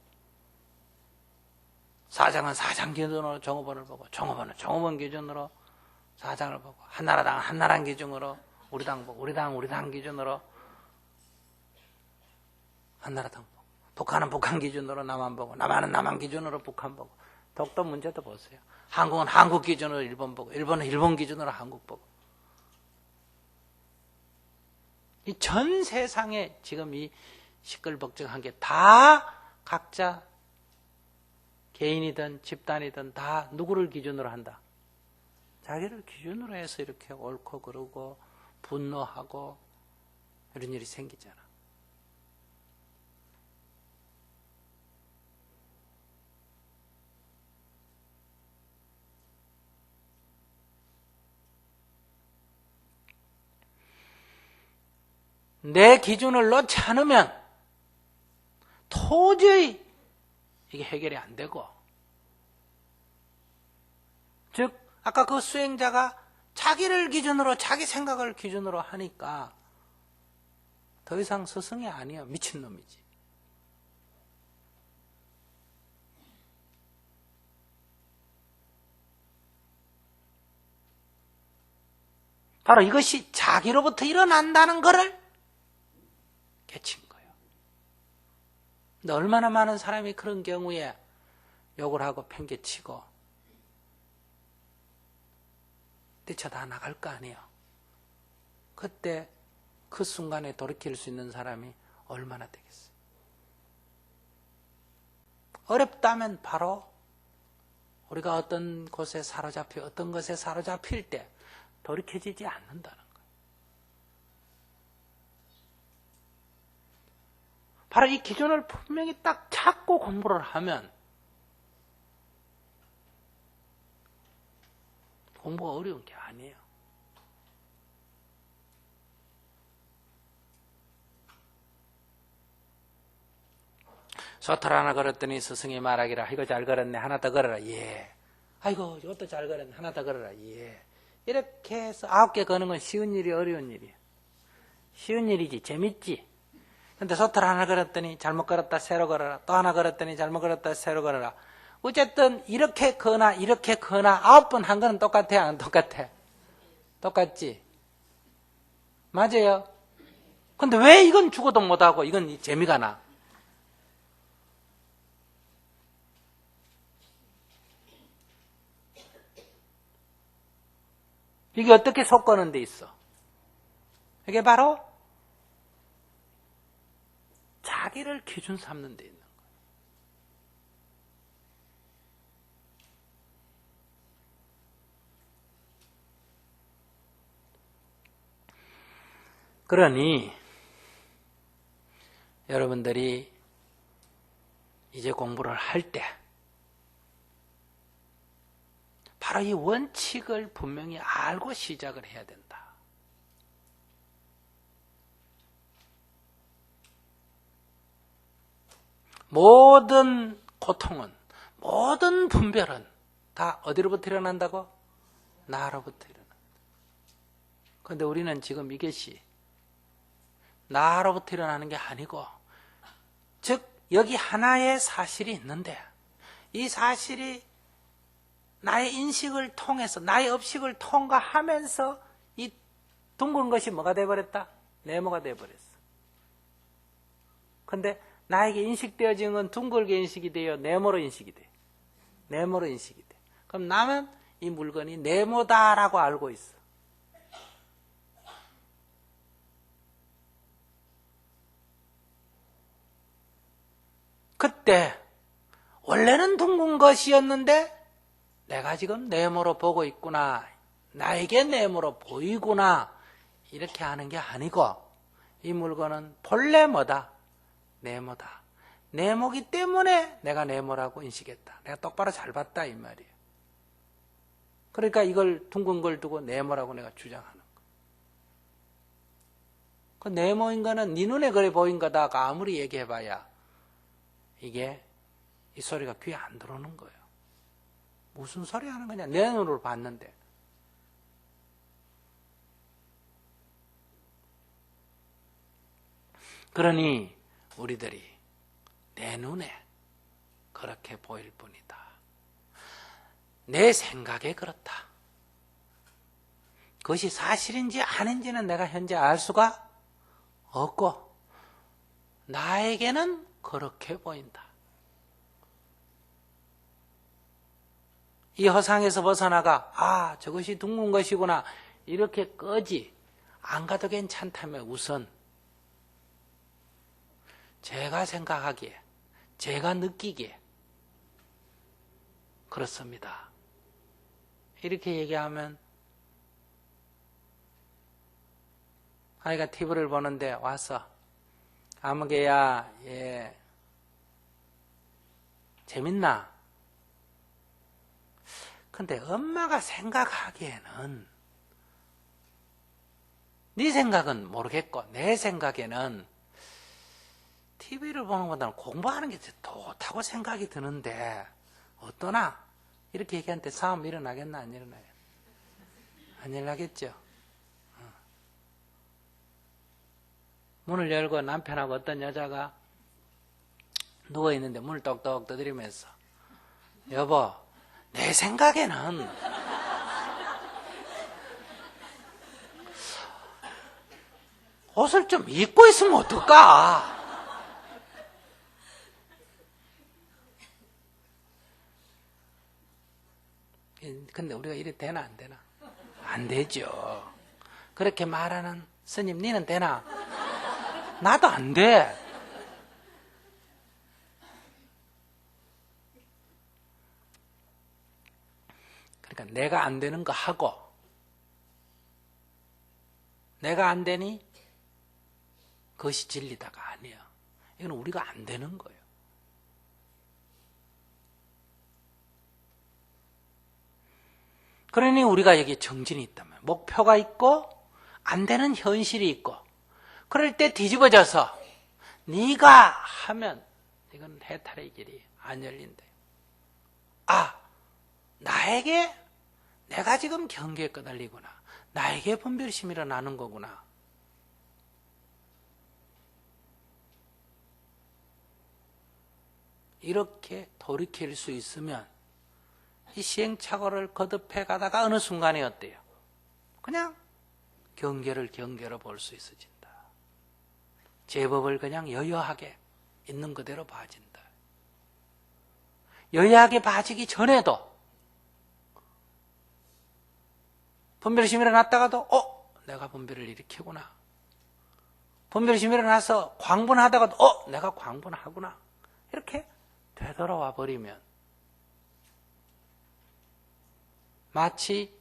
사장은 사장 기준으로 종업원을 보고, 종업원은 종업원 기준으로 사장을 보고, 한나라당은 한나라당 기준으로 우리 당 보고, 우리 당 기준으로 한나라당 보고, 북한은 북한 기준으로 남한 보고, 남한은 남한 기준으로 북한 보고. 독도 문제도 보세요. 한국은 한국 기준으로 일본 보고, 일본은 일본 기준으로 한국 보고. 이 전 세상에 지금 이 시끌벅적한 게 다 각자 개인이든 집단이든 다 누구를 기준으로 한다? 자기를 기준으로 해서 이렇게 옳고 그르고 분노하고 이런 일이 생기잖아. 내 기준을 놓지 않으면 도저히 이게 해결이 안 되고, 즉 아까 그 수행자가 자기를 기준으로, 자기 생각을 기준으로 하니까 더 이상 스승이 아니야. 미친놈이지. 바로 이것이 자기로부터 일어난다는 것을 깨친 거예요. 근데 얼마나 많은 사람이 그런 경우에 욕을 하고 팽개치고 뛰쳐다 나갈 거 아니에요. 그때 그 순간에 돌이킬 수 있는 사람이 얼마나 되겠어요. 어렵다면 바로 우리가 어떤 곳에 사로잡혀 어떤 것에 사로잡힐 때 돌이켜지지 않는다는 거예요. 바로 이 기준을 분명히 딱 찾고 공부를 하면 공부가 어려운 게 아니에요. 소탈 하나 걸었더니 스승이 말하기라, 이거 잘 걸었네, 하나 더 걸어라. 예. 아이고 이것도 잘 걸었네, 하나 더 걸어라. 예. 이렇게 해서 9개 거는 건 쉬운 일이 어려운 일이야. 쉬운 일이지, 재밌지. 근데 소탈 하나 걸었더니 잘못 걸었다, 새로 걸어라. 또 하나 걸었더니 잘못 걸었다, 새로 걸어라. 어쨌든 이렇게 거나 이렇게 거나 9번 한 거는 똑같아, 안 똑같아? 똑같지? 맞아요? 근데 왜 이건 죽어도 못하고 이건 재미가 나? 이게 어떻게 속 거는 데 있어? 이게 바로 자기를 기준 삼는 데 있는 거예요. 그러니 여러분들이 이제 공부를 할 때 바로 이 원칙을 분명히 알고 시작을 해야 된다. 모든 고통은, 모든 분별은 다 어디로부터 일어난다고? 나로부터 일어난다. 그런데 우리는 지금 이것이 나로부터 일어나는 게 아니고, 즉 여기 하나의 사실이 있는데 이 사실이 나의 인식을 통해서, 나의 업식을 통과하면서 이 둥근 것이 뭐가 돼버렸다? 네모가 돼버렸어. 근데 나에게 인식되어진 건 둥글게 인식이 돼요? 네모로 인식이 돼? 네모로 인식이 돼. 그럼 나는 이 물건이 네모다라고 알고 있어. 그때 원래는 둥근 것이었는데 내가 지금 네모로 보고 있구나, 나에게 네모로 보이구나, 이렇게 하는 게 아니고 이 물건은 본래 뭐다? 네모다. 네모기 때문에 내가 네모라고 인식했다. 내가 똑바로 잘 봤다 이 말이에요. 그러니까 이걸 둥근 걸 두고 네모라고 내가 주장하는 거예요. 그 네모인 거는 네 눈에 그래 보인 거다가 아무리 얘기해봐야 이게 이 소리가 귀에 안 들어오는 거예요. 무슨 소리 하는 거냐? 내 눈으로 봤는데. 그러니 우리들이 내 눈에 그렇게 보일 뿐이다. 내 생각에 그렇다. 그것이 사실인지 아닌지는 내가 현재 알 수가 없고 나에게는 그렇게 보인다. 이 허상에서 벗어나가 저것이 둥근 것이구나 이렇게 꺼지 안 가도 괜찮다면 우선 제가 생각하기에, 제가 느끼기에 그렇습니다. 이렇게 얘기하면 아이가 TV를 보는데 와서 아무개야, 재밌나? 근데 엄마가 생각하기에는 네 생각은 모르겠고 내 생각에는 TV를 보는 것보다는 공부하는 게 더 좋다고 생각이 드는데 어떠나? 이렇게 얘기하는데 싸움 일어나겠나 안 일어나겠나? 안 일어나겠죠? 문을 열고 남편하고 어떤 여자가 누워있는데 문을 똑똑 두드리면서 여보, 내 생각에는 옷을 좀 입고 있으면 어떨까? 근데 우리가 이래 되나 안 되나? 안 되죠. 그렇게 말하는 스님, 니는 되나? 나도 안 돼. 그러니까 내가 안 되는 거 하고 내가 안 되니 그것이 진리다가 아니야. 이건 우리가 안 되는 거예요. 그러니 우리가 여기에 정진이 있다면 목표가 있고 안 되는 현실이 있고 그럴 때 뒤집어져서 네가 하면 이건 해탈의 길이 안 열린대. 아, 나에게 내가 지금 경계에 끄달리구나. 나에게 분별심이 일어나는 거구나. 이렇게 돌이킬 수 있으면 이 시행착오를 거듭해 가다가 어느 순간에 어때요? 그냥 경계로 볼 수 있어진다. 제법을 그냥 여여하게 있는 그대로 봐진다. 여여하게 봐지기 전에도 분별심이 일어났다가도 내가 분별을 일으키구나. 분별심이 일어나서 광분하다가도 내가 광분하구나. 이렇게 되돌아와 버리면 마치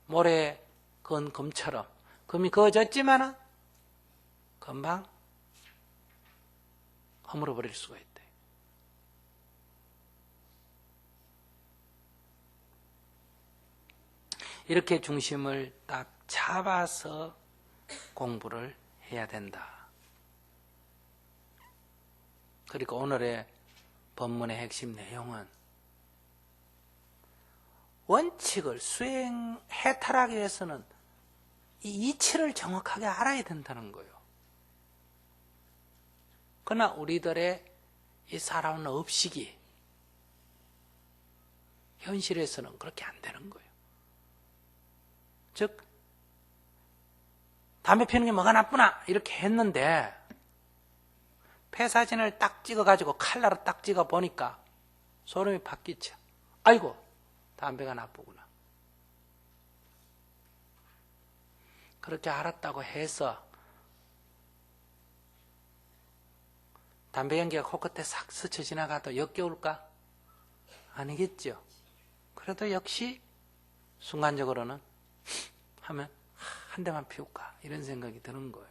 모래에 그은 금처럼 금이 그어졌지만은 금방 허물어 버릴 수가 있대. 이렇게 중심을 딱 잡아서 공부를 해야 된다. 그리고 오늘의 법문의 핵심 내용은 원칙을 해탈하기 위해서는 이 이치를 정확하게 알아야 된다는 거예요. 그러나 우리들의 이 살아오는 업식이 현실에서는 그렇게 안 되는 거예요. 즉 담배 피우는 게 뭐가 나쁘나 이렇게 했는데 폐사진을 딱 찍어가지고 칼날로 딱 찍어보니까 소름이 팍 끼쳐. 아이고, 담배가 나쁘구나. 그렇게 알았다고 해서 담배 연기가 코끝에 싹 스쳐 지나가도 역겨울까? 아니겠죠. 그래도 역시 순간적으로는 하면 한 대만 피울까? 이런 생각이 드는 거예요.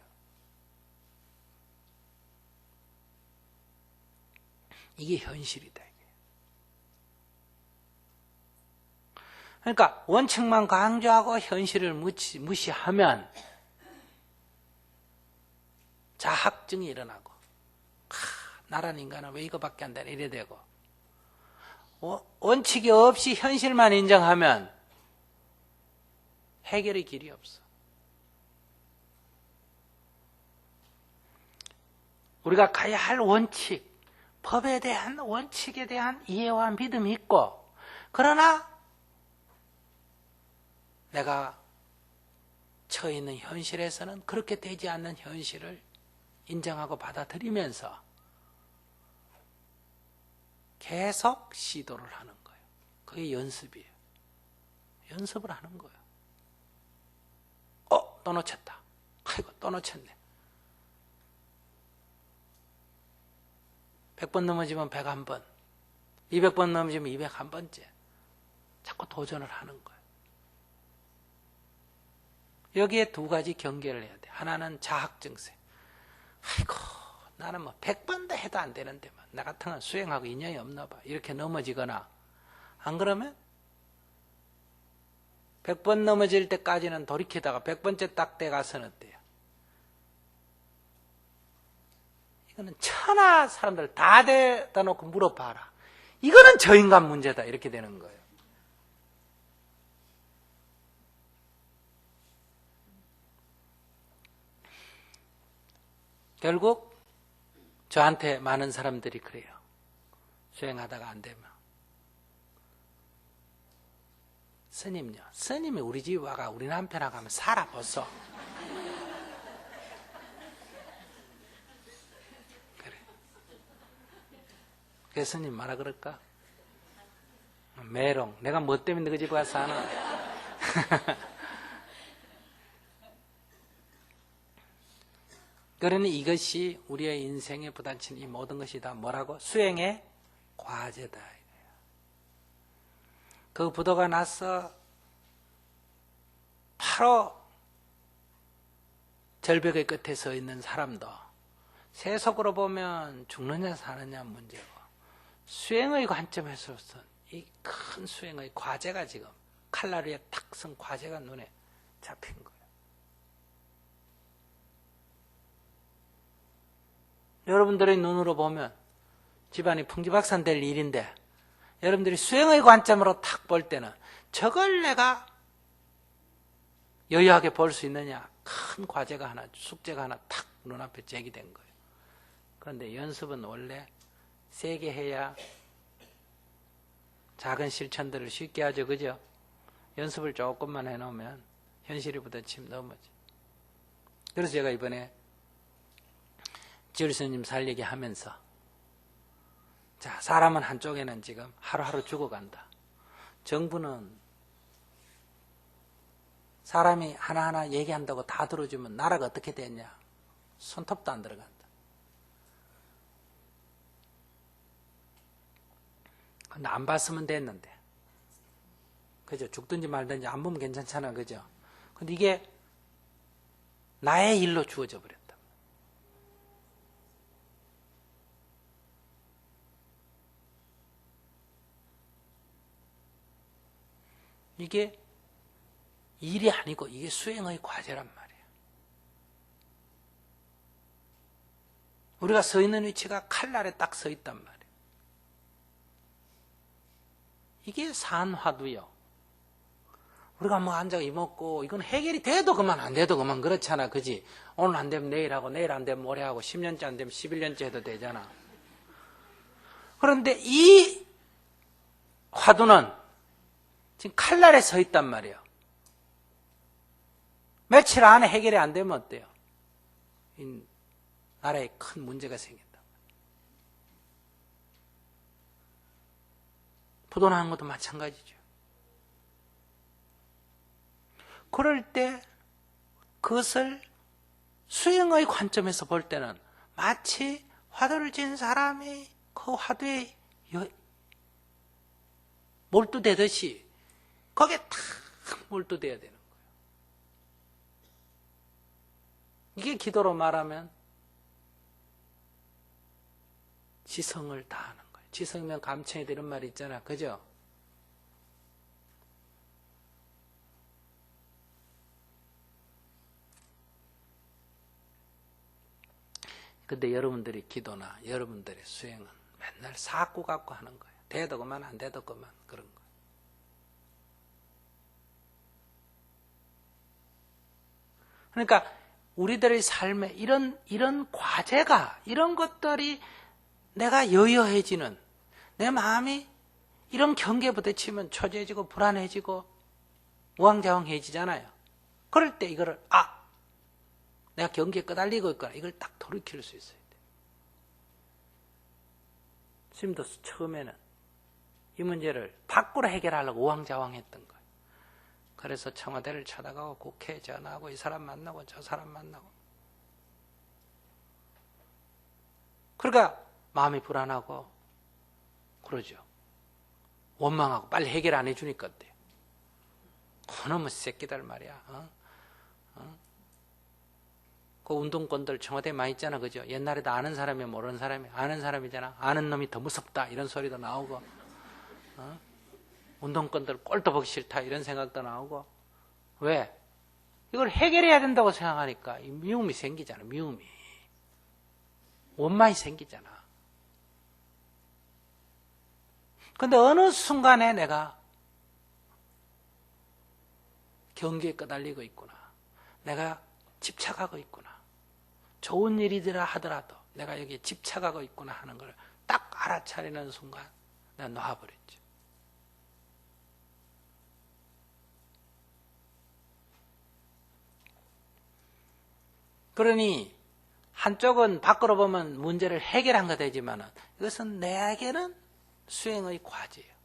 이게 현실이다. 이게. 그러니까 원칙만 강조하고 현실을 무시하면 자학증이 일어나고 나란 인간은 왜 이거밖에 안 되나 이래 되고 원칙이 없이 현실만 인정하면 해결의 길이 없어. 우리가 가야 할 원칙, 법에 대한 원칙에 대한 이해와 믿음이 있고 그러나 내가 처해 있는 현실에서는 그렇게 되지 않는 현실을 인정하고 받아들이면서 계속 시도를 하는 거예요. 그게 연습이에요. 연습을 하는 거예요. 또 놓쳤다. 아이고, 또 놓쳤네. 100번 넘어지면 101번, 200번 넘어지면 201번째. 자꾸 도전을 하는 거예요. 여기에 두 가지 경계를 해야 돼. 하나는 자학증세. 아이고, 나는 뭐 100번도 해도 안 되는데, 나 같은 건 수행하고 인연이 없나 봐. 이렇게 넘어지거나, 안 그러면 100번 넘어질 때까지는 돌이키다가 100번째 딱 돼 가서는 어때요? 이거는 천하 사람들 다 대다 놓고 물어봐라. 이거는 저 인간 문제다. 이렇게 되는 거예요. 결국 저한테 많은 사람들이 그래요. 수행하다가 안 되면. 스님요. 스님이 우리 집 와가 우리 남편하고 하면 살아보소. 그래. 그래서 스님 뭐라 그럴까? 메롱. 내가 뭐 때문에 그 집 와서 사나? 그러니 이것이 우리의 인생에 부딪히는 이 모든 것이 다 뭐라고? 수행의 과제다. 그 부도가 나서 바로 절벽의 끝에 서 있는 사람도 세속으로 보면 죽느냐 사느냐 문제고 수행의 관점에서는 이 큰 수행의 과제가 지금 칼날 위에 탁 선 과제가 눈에 잡힌 거예요. 여러분들의 눈으로 보면 집안이 풍지박산 될 일인데 여러분들이 수행의 관점으로 탁 볼 때는 저걸 내가 여유하게 볼 수 있느냐? 큰 과제가 하나, 숙제가 하나 탁 눈앞에 제기된 거예요. 그런데 연습은 원래 세게 해야 작은 실천들을 쉽게 하죠. 그죠? 연습을 조금만 해놓으면 현실이 부딪히면 넘어져. 그래서 제가 이번에 지율 스님 살 얘기 하면서 자, 사람은 한쪽에는 지금 하루하루 죽어간다. 정부는 사람이 하나하나 얘기한다고 다 들어주면 나라가 어떻게 됐냐? 손톱도 안 들어간다. 근데 안 봤으면 됐는데. 그죠? 죽든지 말든지 안 보면 괜찮잖아. 그죠? 근데 이게 나의 일로 주어져 버렸다. 이게 일이 아니고 이게 수행의 과제란 말이에요. 우리가 서 있는 위치가 칼날에 딱 서 있단 말이에요. 이게 산화두요. 우리가 뭐 앉아 이먹고 이건 해결이 돼도 그만 안 돼도 그만 그렇잖아. 그지? 오늘 안 되면 내일 하고 내일 안 되면 모레 하고 10년째 안 되면 11년째 해도 되잖아. 그런데 이 화두는 지금 칼날에 서 있단 말이에요. 며칠 안에 해결이 안 되면 어때요? 이 나라에 큰 문제가 생긴다. 부도나는 것도 마찬가지죠. 그럴 때 그것을 수행의 관점에서 볼 때는 마치 화두를 진 사람이 그 화두에 몰두되듯이 거기에 탁 몰두돼야 되는 거예요. 이게 기도로 말하면 지성을 다하는 거예요. 지성이면 감청이 되는 말이 있잖아. 그죠? 근데 여러분들이 기도나 여러분들의 수행은 맨날 사고 갖고 하는 거예요. 돼도 그만 안 돼도 그만 그런 거예요. 그러니까 우리들의 삶에 이런 과제가 이런 것들이 내가 여여해지는 내 마음이 이런 경계에 부딪히면 초조해지고 불안해지고 우왕좌왕해지잖아요. 그럴 때 이거를 내가 경계에 끄달리고 있거나 이걸 딱 돌이킬 수 있어야 돼. 스님도 처음에는 이 문제를 밖으로 해결하려고 우왕좌왕했던 거예요. 그래서 청와대를 찾아가고 국회에 전화하고 이 사람 만나고 저 사람 만나고. 그러니까 마음이 불안하고 그러죠. 원망하고 빨리 해결 안 해주니까 어때요? 그놈의 새끼들 말이야. 그 운동권들 청와대에 많이 있잖아. 그죠? 옛날에도 아는 사람이 모르는 사람이 아는 사람이잖아. 아는 놈이 더 무섭다 이런 소리도 나오고 운동권들 꼴도 보기 싫다 이런 생각도 나오고 왜? 이걸 해결해야 된다고 생각하니까 이 미움이 생기잖아. 미움이. 원망이 생기잖아. 근데 어느 순간에 내가 경계에 끄달리고 있구나. 내가 집착하고 있구나. 좋은 일이더라 하더라도 내가 여기에 집착하고 있구나 하는 걸 딱 알아차리는 순간 내가 놔버렸죠. 그러니 한쪽은 밖으로 보면 문제를 해결한 거 되지만 이것은 내게는 수행의 과제예요.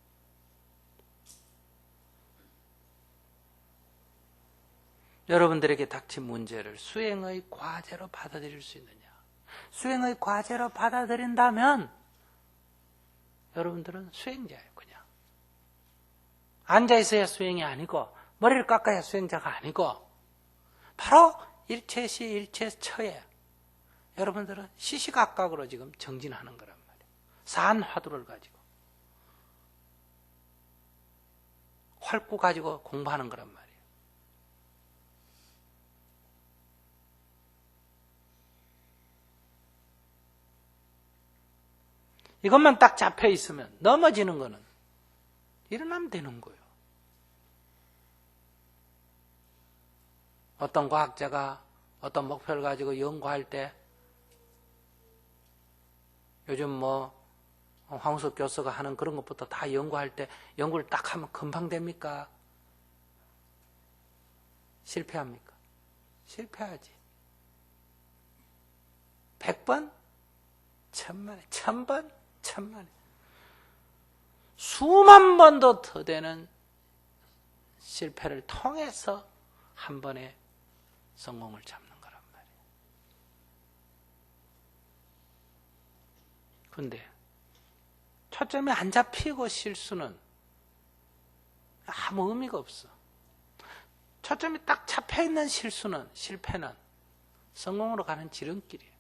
여러분들에게 닥친 문제를 수행의 과제로 받아들일 수 있느냐? 수행의 과제로 받아들인다면 여러분들은 수행자예요. 그냥 앉아있어야 수행이 아니고 머리를 깎아야 수행자가 아니고 바로 일체시 일체처에 여러분들은 시시각각으로 지금 정진하는 거란 말이에요. 산화두를 가지고 활구 가지고 공부하는 거란 말이에요. 이것만 딱 잡혀 있으면 넘어지는 거는 일어나면 되는 거예요. 어떤 과학자가 어떤 목표를 가지고 연구할 때 요즘 뭐 황우석 교수가 하는 그런 것부터 다 연구할 때 연구를 딱 하면 금방 됩니까? 실패합니까? 실패하지. 100번? 1000만에 1000번? 1000만에 수만 번도 더 되는 실패를 통해서 한 번에 성공을 잡는 거란 말이에요. 근데 초점이 안 잡히고 실수는 아무 의미가 없어. 초점이 딱 잡혀있는 실수는, 실패는 성공으로 가는 지름길이에요.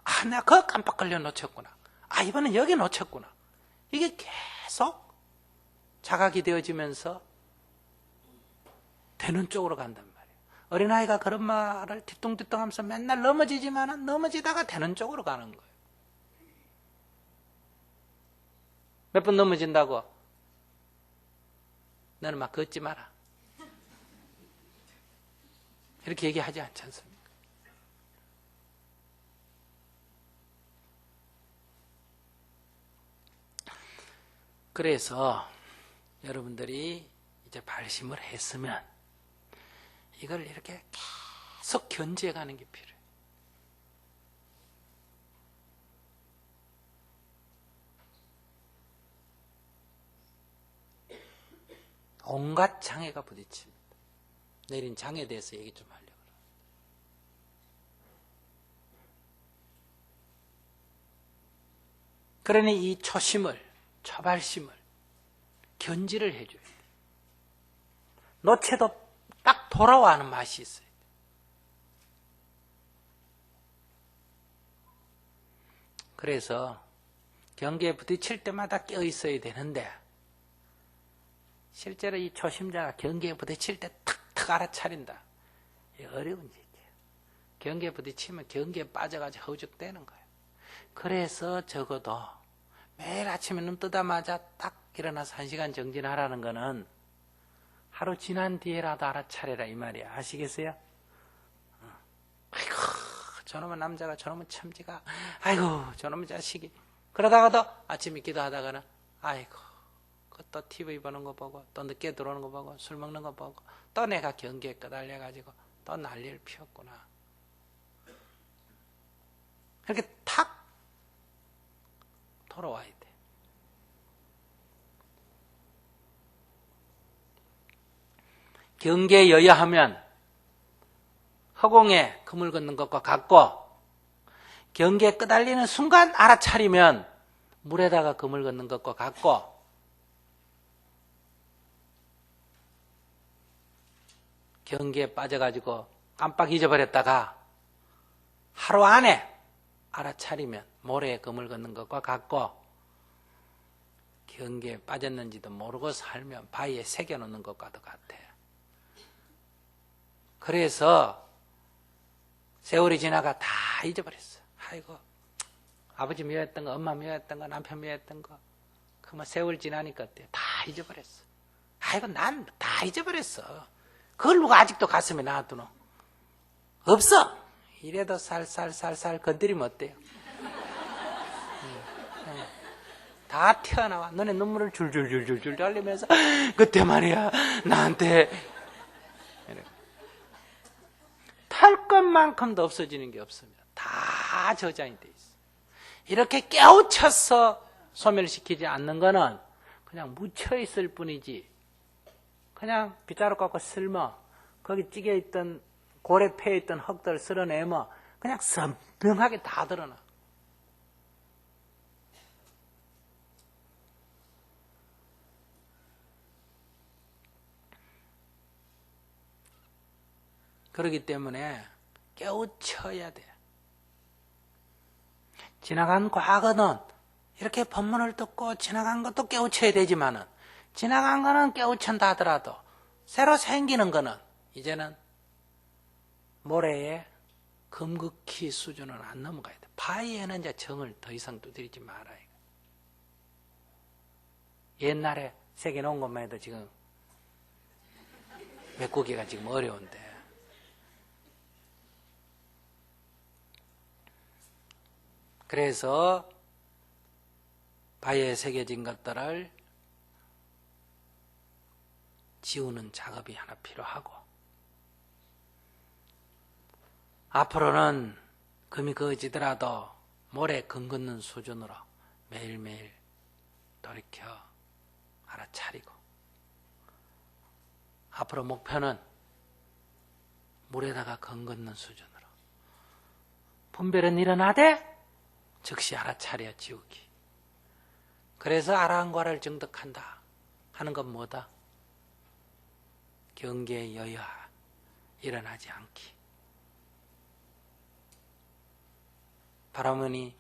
아, 내가 그거 깜빡 걸려 놓쳤구나. 아, 이번엔 여기 놓쳤구나. 이게 계속 자각이 되어지면서 되는 쪽으로 간단 말이에요. 어린아이가 그런 말을 뒤뚱뒤뚱 하면서 맨날 넘어지지만 넘어지다가 되는 쪽으로 가는 거예요. 몇 번 넘어진다고 너는 막 걷지 마라. 이렇게 얘기하지 않지 않습니까? 그래서 여러분들이 이제 발심을 했으면 이걸 이렇게 계속 견지해 가는 게 필요해요. 온갖 장애가 부딪힙니다. 내일은 장애에 대해서 얘기 좀 하려고. 그러니 이 초심을, 초발심을 견지를 해줘야 돼요. 놓쳐도 딱 돌아와는 맛이 있어요. 그래서 경계에 부딪힐 때마다 껴 있어야 되는데 실제로 이 초심자가 경계에 부딪힐 때 탁탁 알아차린다. 이게 어려운 얘기예요. 경계에 부딪히면 경계에 빠져가지고 허우적대는 거예요. 그래서 적어도 매일 아침에 눈 뜨자마자 딱 일어나서 1시간 정진하라는 거는 하루 지난 뒤에라도 알아차려라 이 말이야. 아시겠어요? 아이고 저놈의 남자가 저놈의 첨지가 아이고 저놈의 자식이 그러다가도 아침에 기도하다가는 아이고 또 TV 보는 거 보고 또 늦게 들어오는 거 보고 술 먹는 거 보고 또 내가 경계에 끄달려가지고 또 난리를 피웠구나. 이렇게 탁 돌아와야 돼. 경계에 여여하면 허공에 그물 걷는 것과 같고 경계에 끄달리는 순간 알아차리면 물에다가 그물 걷는 것과 같고 경계에 빠져가지고 깜빡 잊어버렸다가 하루 안에 알아차리면 모래에 그물 걷는 것과 같고 경계에 빠졌는지도 모르고 살면 바위에 새겨놓는 것과도 같아. 그래서 세월이 지나가 다 잊어버렸어. 아이고, 아버지 미워했던 거, 엄마 미워했던 거, 남편 미워했던 거, 그 뭐 세월 지나니까 어때? 다 잊어버렸어. 아이고, 난 다 잊어버렸어. 그걸 누가 아직도 가슴에 놔두노? 없어. 이래도 살살살살 건드리면 어때요? 다 튀어나와. 너네 눈물을 줄줄줄줄줄 흘리면서 그때 말이야 나한테 탈 것만큼도 없어지는 게 없습니다. 다 저장이 돼 있어. 이렇게 깨우쳐서 소멸시키지 않는 거는 그냥 묻혀있을 뿐이지, 그냥 빗자루 갖고 쓸며 거기 찌개 있던 고래 폐에 있던 흙들 쓸어내면 그냥 선명하게 다 드러나. 그렇기 때문에 깨우쳐야 돼. 지나간 과거는 이렇게 법문을 듣고 지나간 것도 깨우쳐야 되지만은, 지나간 거는 깨우친다 하더라도 새로 생기는 거는 이제는 모래에 금극히 수준은 안 넘어가야 돼. 바위에는 이제 정을 더 이상 두드리지 말아요. 옛날에 새겨놓은 것만 해도 지금 메꾸기가 지금 어려운데, 그래서 바위에 새겨진 것들을 지우는 작업이 하나 필요하고, 앞으로는 금이 그어지더라도 모래 금 긋는 수준으로 매일매일 돌이켜 알아차리고, 앞으로 목표는 물에다가 금 긋는 수준으로 분별은 일어나되 즉시 알아차려 지우기. 그래서 아라한과를 정득한다 하는 건 뭐다? 경계의 여유가 일어나지 않기. 바라머니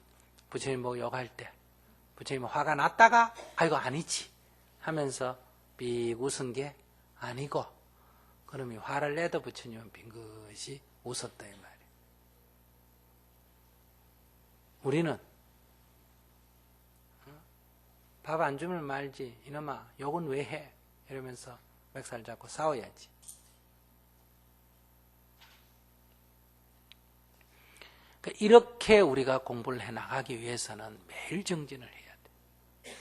부처님 보고 욕할 때 부처님 화가 났다가 아이고 아니지 하면서 삑 웃은 게 아니고, 그놈이 화를 내도 부처님은 빙긋이 웃었다 이 말이에요. 우리는 밥 안 주면 말지, 이놈아 욕은 왜 해? 이러면서 멱살 잡고 싸워야지. 이렇게 우리가 공부를 해나가기 위해서는 매일 정진을 해야 돼.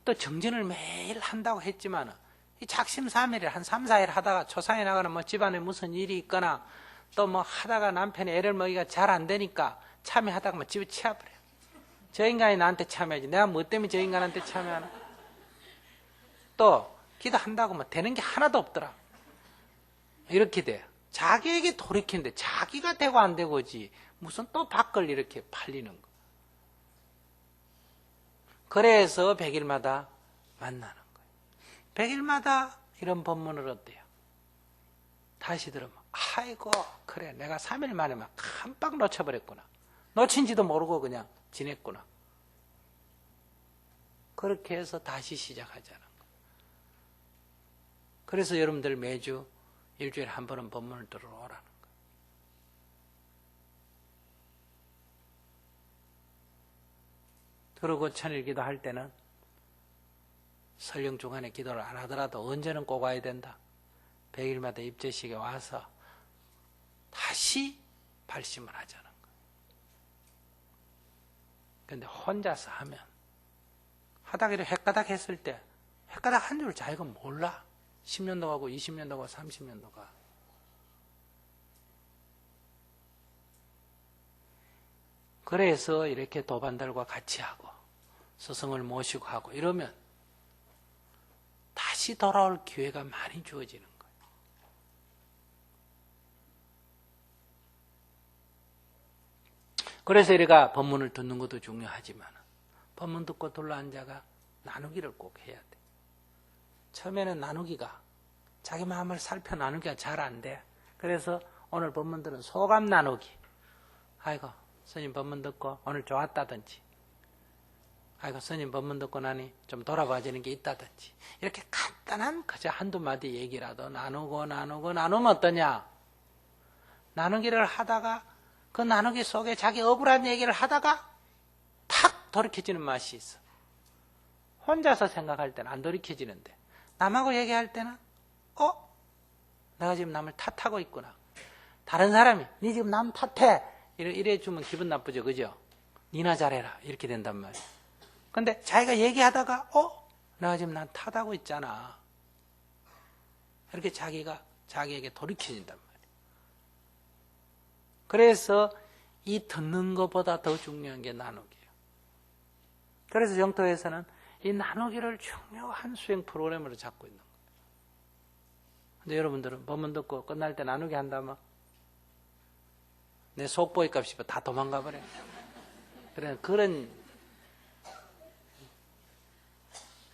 또 정진을 매일 한다고 했지만 이 작심삼일을 한 3, 4일 하다가 초상에 나가는 뭐 집안에 무슨 일이 있거나 또 뭐 하다가 남편이 애를 먹이가 잘 안 되니까 참여하다가 뭐 집에 치워버려요. 저 인간이 나한테 참여하지 내가 뭐 때문에 저 인간한테 참여하나? 또 기도한다고 뭐 되는 게 하나도 없더라. 이렇게 돼요. 자기에게 돌이키는데 자기가 되고 안 되고지 무슨 또 밖을 이렇게 팔리는 거. 그래서 100일마다 만나는 거예요. 100일마다 이런 법문을 어때요? 다시 들으면 아이고 그래 내가 3일 만에 막 깜빡 놓쳐버렸구나. 놓친지도 모르고 그냥 지냈구나. 그렇게 해서 다시 시작하자는 거예요. 그래서 여러분들 매주 일주일에 한 번은 법문을 들으러 오라는 거예요. 그리고 천일기도 할 때는 설령 중간에 기도를 안 하더라도 언제는 꼭 와야 된다. 100일마다 입제식에 와서 다시 발심을 하자는 거예요. 그런데 혼자서 하면 하다가 헷가닥 했을 때 헷가닥 한 줄 자기가 몰라. 10년도 가고 20년도 가고 30년도 가. 그래서 이렇게 도반들과 같이 하고 스승을 모시고 하고 이러면 다시 돌아올 기회가 많이 주어지는 거예요. 그래서 우리가 법문을 듣는 것도 중요하지만 법문 듣고 둘러앉아가 나누기를 꼭 해야 돼. 처음에는 나누기가 자기 마음을 살펴 나누기가 잘 안 돼. 그래서 오늘 법문들은 소감 나누기. 아이고 스님 법문 듣고 오늘 좋았다든지, 아이고 스님 법문 듣고 나니 좀 돌아봐지는 게 있다든지 이렇게 간단한 그저 한두 마디 얘기라도 나누면 어떠냐? 나누기를 하다가 그 나누기 속에 자기 억울한 얘기를 하다가 탁 돌이켜지는 맛이 있어. 혼자서 생각할 때는 안 돌이켜지는데 남하고 얘기할 때는 내가 지금 남을 탓하고 있구나. 다른 사람이 니 지금 남 탓해 이래 주면 기분 나쁘죠, 그죠? 니나 잘해라 이렇게 된단 말이야. 근데 자기가 얘기하다가 내가 지금 난 탓하고 있잖아. 이렇게 자기가 자기에게 돌이켜진단 말이야. 그래서 이 듣는 것보다 더 중요한 게 나누기예요. 그래서 정토에서는 이 나누기를 중요한 수행 프로그램으로 잡고 있는 거예요. 근데 여러분들은 법문 듣고 끝날 때 나누기 한다면 내 속보이 값이 다 도망가 버려요.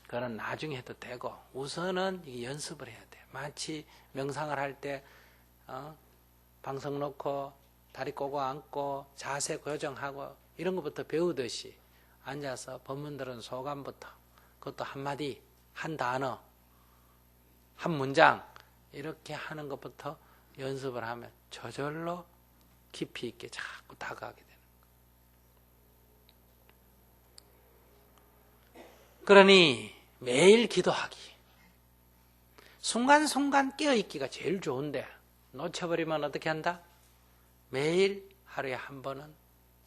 그런 나중에 해도 되고 우선은 이게 연습을 해야 돼. 마치 명상을 할 때 방석 놓고 다리 꼬고 앉고 자세 교정하고 이런 것부터 배우듯이 앉아서 법문 들은 소감부터 그것도 한마디, 한 단어, 한 문장 이렇게 하는 것부터 연습을 하면 저절로 깊이 있게 자꾸 다가가게 되는 거예요. 그러니 매일 기도하기. 순간순간 깨어있기가 제일 좋은데 놓쳐버리면 어떻게 한다? 매일 하루에 한 번은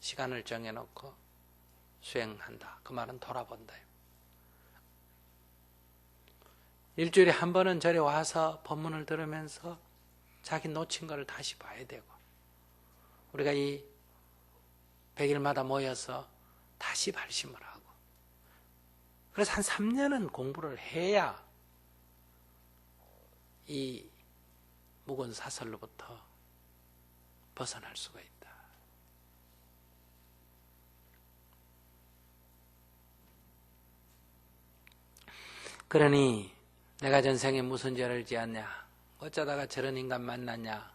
시간을 정해놓고 수행한다. 그 말은 돌아본다. 일주일에 한 번은 절에 와서 법문을 들으면서 자기 놓친 거를 다시 봐야 되고 우리가 이 100일마다 모여서 다시 발심을 하고 그래서 한 3년은 공부를 해야 이 묵은 사설로부터 벗어날 수가 있다. 그러니 내가 전생에 무슨 죄를 지었냐? 어쩌다가 저런 인간 만났냐?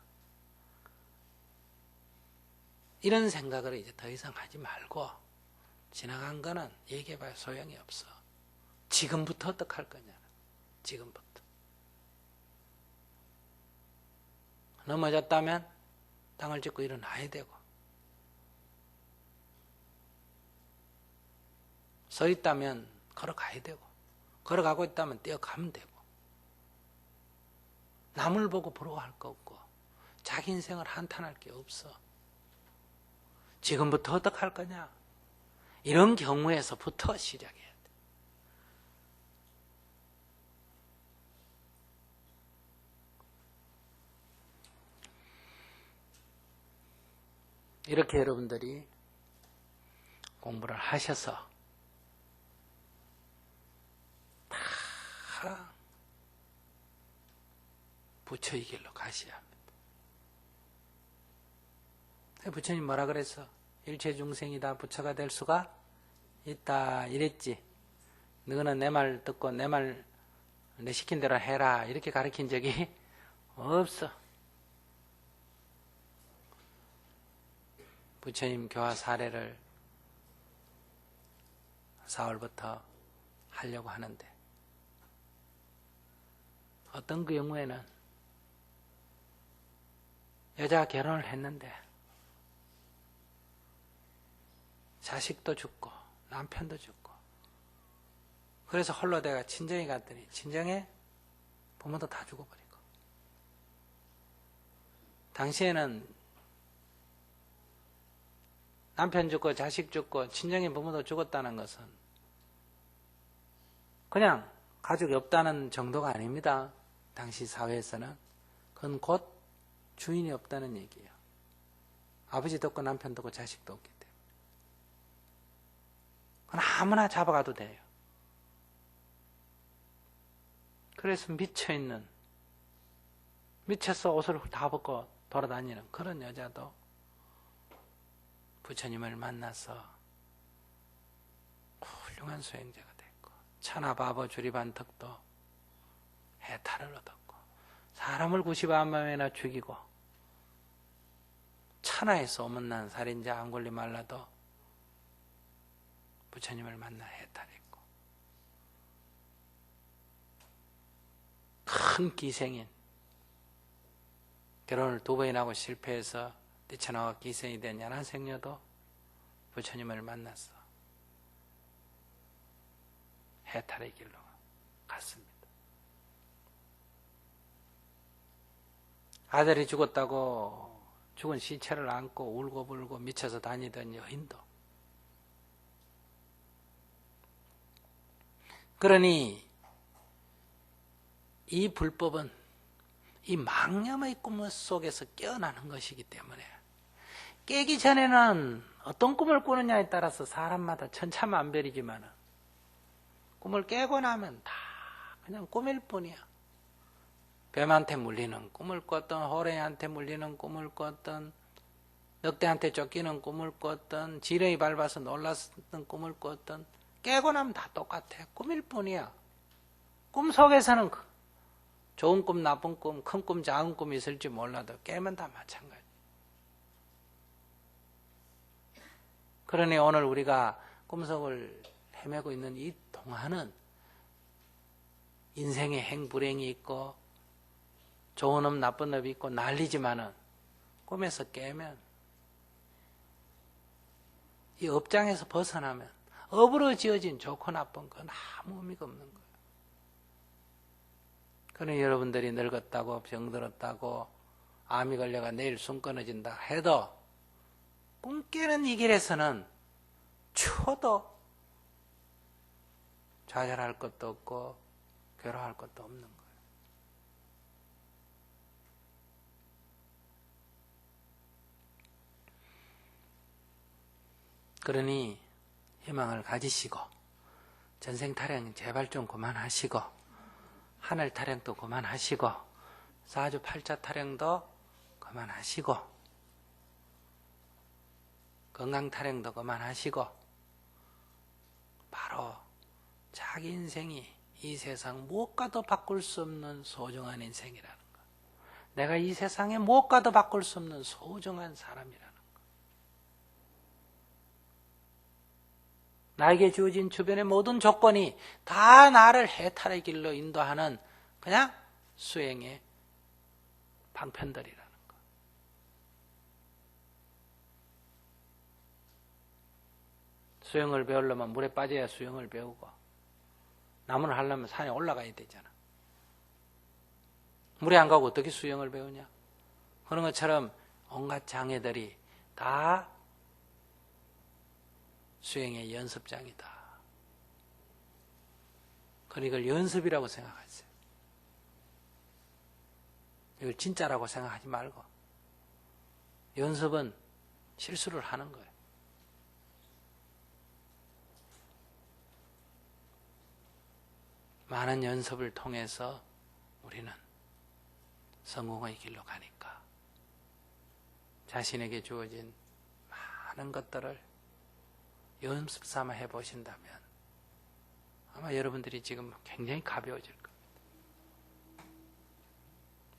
이런 생각을 이제 더 이상 하지 말고 지나간 거는 얘기해봐야 소용이 없어. 지금부터 어떡할 거냐? 지금부터. 넘어졌다면 땅을 짚고 일어나야 되고 서 있다면 걸어가야 되고 걸어가고 있다면 뛰어가면 되고 남을 보고 부러워할 거 없고 자기 인생을 한탄할 게 없어. 지금부터 어떡할 거냐? 이런 경우에서부터 시작해야 돼. 이렇게 여러분들이 공부를 하셔서 다 부처의 길로 가셔야 합니다. 부처님 뭐라 그랬어? 일체 중생이 다 부처가 될 수가 있다 이랬지. 너는 내 말 듣고 내 말 내 시킨 대로 해라 이렇게 가르친 적이 없어. 부처님 교화 사례를 4월부터 하려고 하는데 어떤 경우에는 여자가 결혼을 했는데 자식도 죽고 남편도 죽고 그래서 홀로 내가 친정에 갔더니 친정에 부모도 다 죽어버리고 당시에는 남편 죽고 자식 죽고 친정에 부모도 죽었다는 것은 그냥 가족이 없다는 정도가 아닙니다. 당시 사회에서는 그건 곧 주인이 없다는 얘기예요. 아버지도 없고 남편도 없고 자식도 없기 때문에 그건 아무나 잡아가도 돼요. 그래서 미쳐서 옷을 다 벗고 돌아다니는 그런 여자도 부처님을 만나서 훌륭한 수행자가 됐고 천하바보 주리반덕도 해탈을 얻었고 사람을 99만명이나 죽이고 천하에 소문난 살인자 앙골리말라도 부처님을 만나 해탈했고, 큰 기생인, 결혼을 2번이나 하고 실패해서 뛰쳐나와 기생이 된 연하생녀도 부처님을 만났어 해탈의 길로 갔습니다. 아들이 죽었다고 죽은 시체를 안고 울고불고 미쳐서 다니던 여인도, 그러니 이 불법은 이 망념의 꿈 속에서 깨어나는 것이기 때문에, 깨기 전에는 어떤 꿈을 꾸느냐에 따라서 사람마다 천차만별이지만 꿈을 깨고 나면 다 그냥 꿈일 뿐이야. 뱀한테 물리는 꿈을 꿨던, 호랑이한테 물리는 꿈을 꿨던, 늑대한테 쫓기는 꿈을 꿨던, 지렁이 밟아서 놀랐던 꿈을 꿨던, 깨고 나면 다 똑같아. 꿈일 뿐이야. 꿈 속에서는 좋은 꿈, 나쁜 꿈, 큰 꿈, 작은 꿈이 있을지 몰라도 깨면 다 마찬가지. 그러니 오늘 우리가 꿈속을 헤매고 있는 이 동안은 인생의 행불행이 있고 좋은 업, 나쁜 업이 있고 난리지만은 꿈에서 깨면, 이 업장에서 벗어나면 업으로 지어진 좋고 나쁜 건 아무 의미가 없는 거예요. 그러니 여러분들이 늙었다고, 병들었다고, 암이 걸려가 내일 숨 끊어진다 해도 꿈 깨는 이 길에서는 추워도 좌절할 것도 없고 괴로워할 것도 없는 거예요. 그러니 희망을 가지시고 전생 타령 제발 좀 그만하시고 하늘 타령도 그만하시고 사주팔자 타령도 그만하시고 건강 타령도 그만하시고 바로 자기 인생이 이 세상 무엇과도 바꿀 수 없는 소중한 인생이라는 것, 내가 이 세상에 무엇과도 바꿀 수 없는 소중한 사람이라는 것, 나에게 주어진 주변의 모든 조건이 다 나를 해탈의 길로 인도하는 그냥 수행의 방편들이라는 것. 수영을 배우려면 물에 빠져야 수영을 배우고, 나무를 하려면 산에 올라가야 되잖아. 물에 안 가고 어떻게 수영을 배우냐? 그런 것처럼 온갖 장애들이 다 수행의 연습장이다. 그러니까 이걸 연습이라고 생각하세요. 이걸 진짜라고 생각하지 말고, 연습은 실수를 하는 거예요. 많은 연습을 통해서 우리는 성공의 길로 가니까 자신에게 주어진 많은 것들을 연습 삼아 해보신다면 아마 여러분들이 지금 굉장히 가벼워질 겁니다.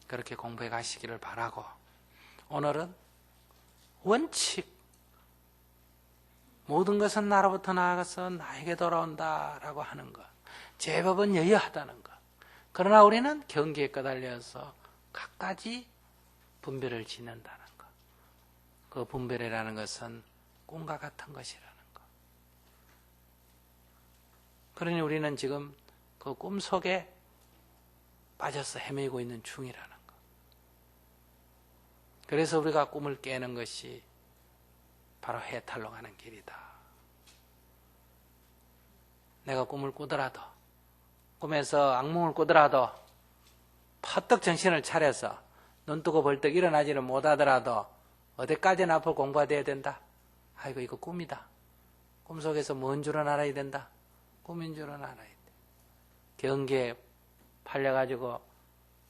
그렇게 공부해 가시기를 바라고, 오늘은 원칙, 모든 것은 나로부터 나아가서 나에게 돌아온다라고 하는 것, 제법은 여여하다는 것, 그러나 우리는 경계에 까달려서 갖가지 분별을 짓는다는 것, 그 분별이라는 것은 꿈과 같은 것이라는 것. 그러니 우리는 지금 그 꿈 속에 빠져서 헤매고 있는 중이라는 것. 그래서 우리가 꿈을 깨는 것이 바로 해탈로 가는 길이다. 내가 꿈을 꾸더라도, 꿈에서 악몽을 꾸더라도 퍼뜩 정신을 차려서 눈 뜨고 벌떡 일어나지를 못하더라도 어디까지나 앞으로 공부가 돼야 된다. 아이고 이거 꿈이다. 꿈속에서 뭔 줄은 알아야 된다. 꿈인 줄은 알아야 돼. 경계에 팔려가지고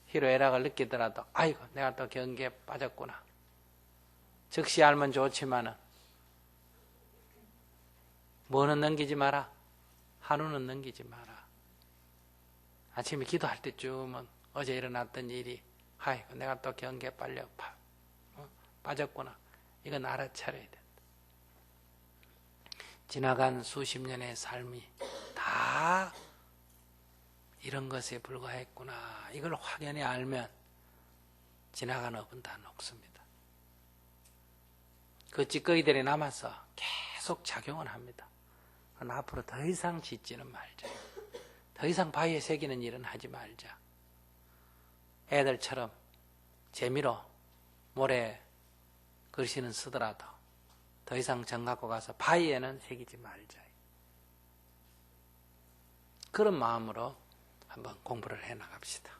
희로애락을 느끼더라도 아이고 내가 또 경계에 빠졌구나. 즉시 알면 좋지만은 뭐는 넘기지 마라. 한우는 넘기지 마라. 아침에 기도할 때쯤은 어제 일어났던 일이 아이고 내가 또 경계에 빠졌구나. 이건 알아차려야 된다. 지나간 수십 년의 삶이 다 이런 것에 불과했구나. 이걸 확연히 알면 지나간 업은 다 녹습니다. 그 찌꺼기들이 남아서 계속 작용을 합니다. 그럼 앞으로 더 이상 짓지는 말자. 더 이상 바위에 새기는 일은 하지 말자. 애들처럼 재미로 모래 글씨는 쓰더라도 더 이상 정 갖고 가서 바위에는 새기지 말자. 그런 마음으로 한번 공부를 해 나갑시다.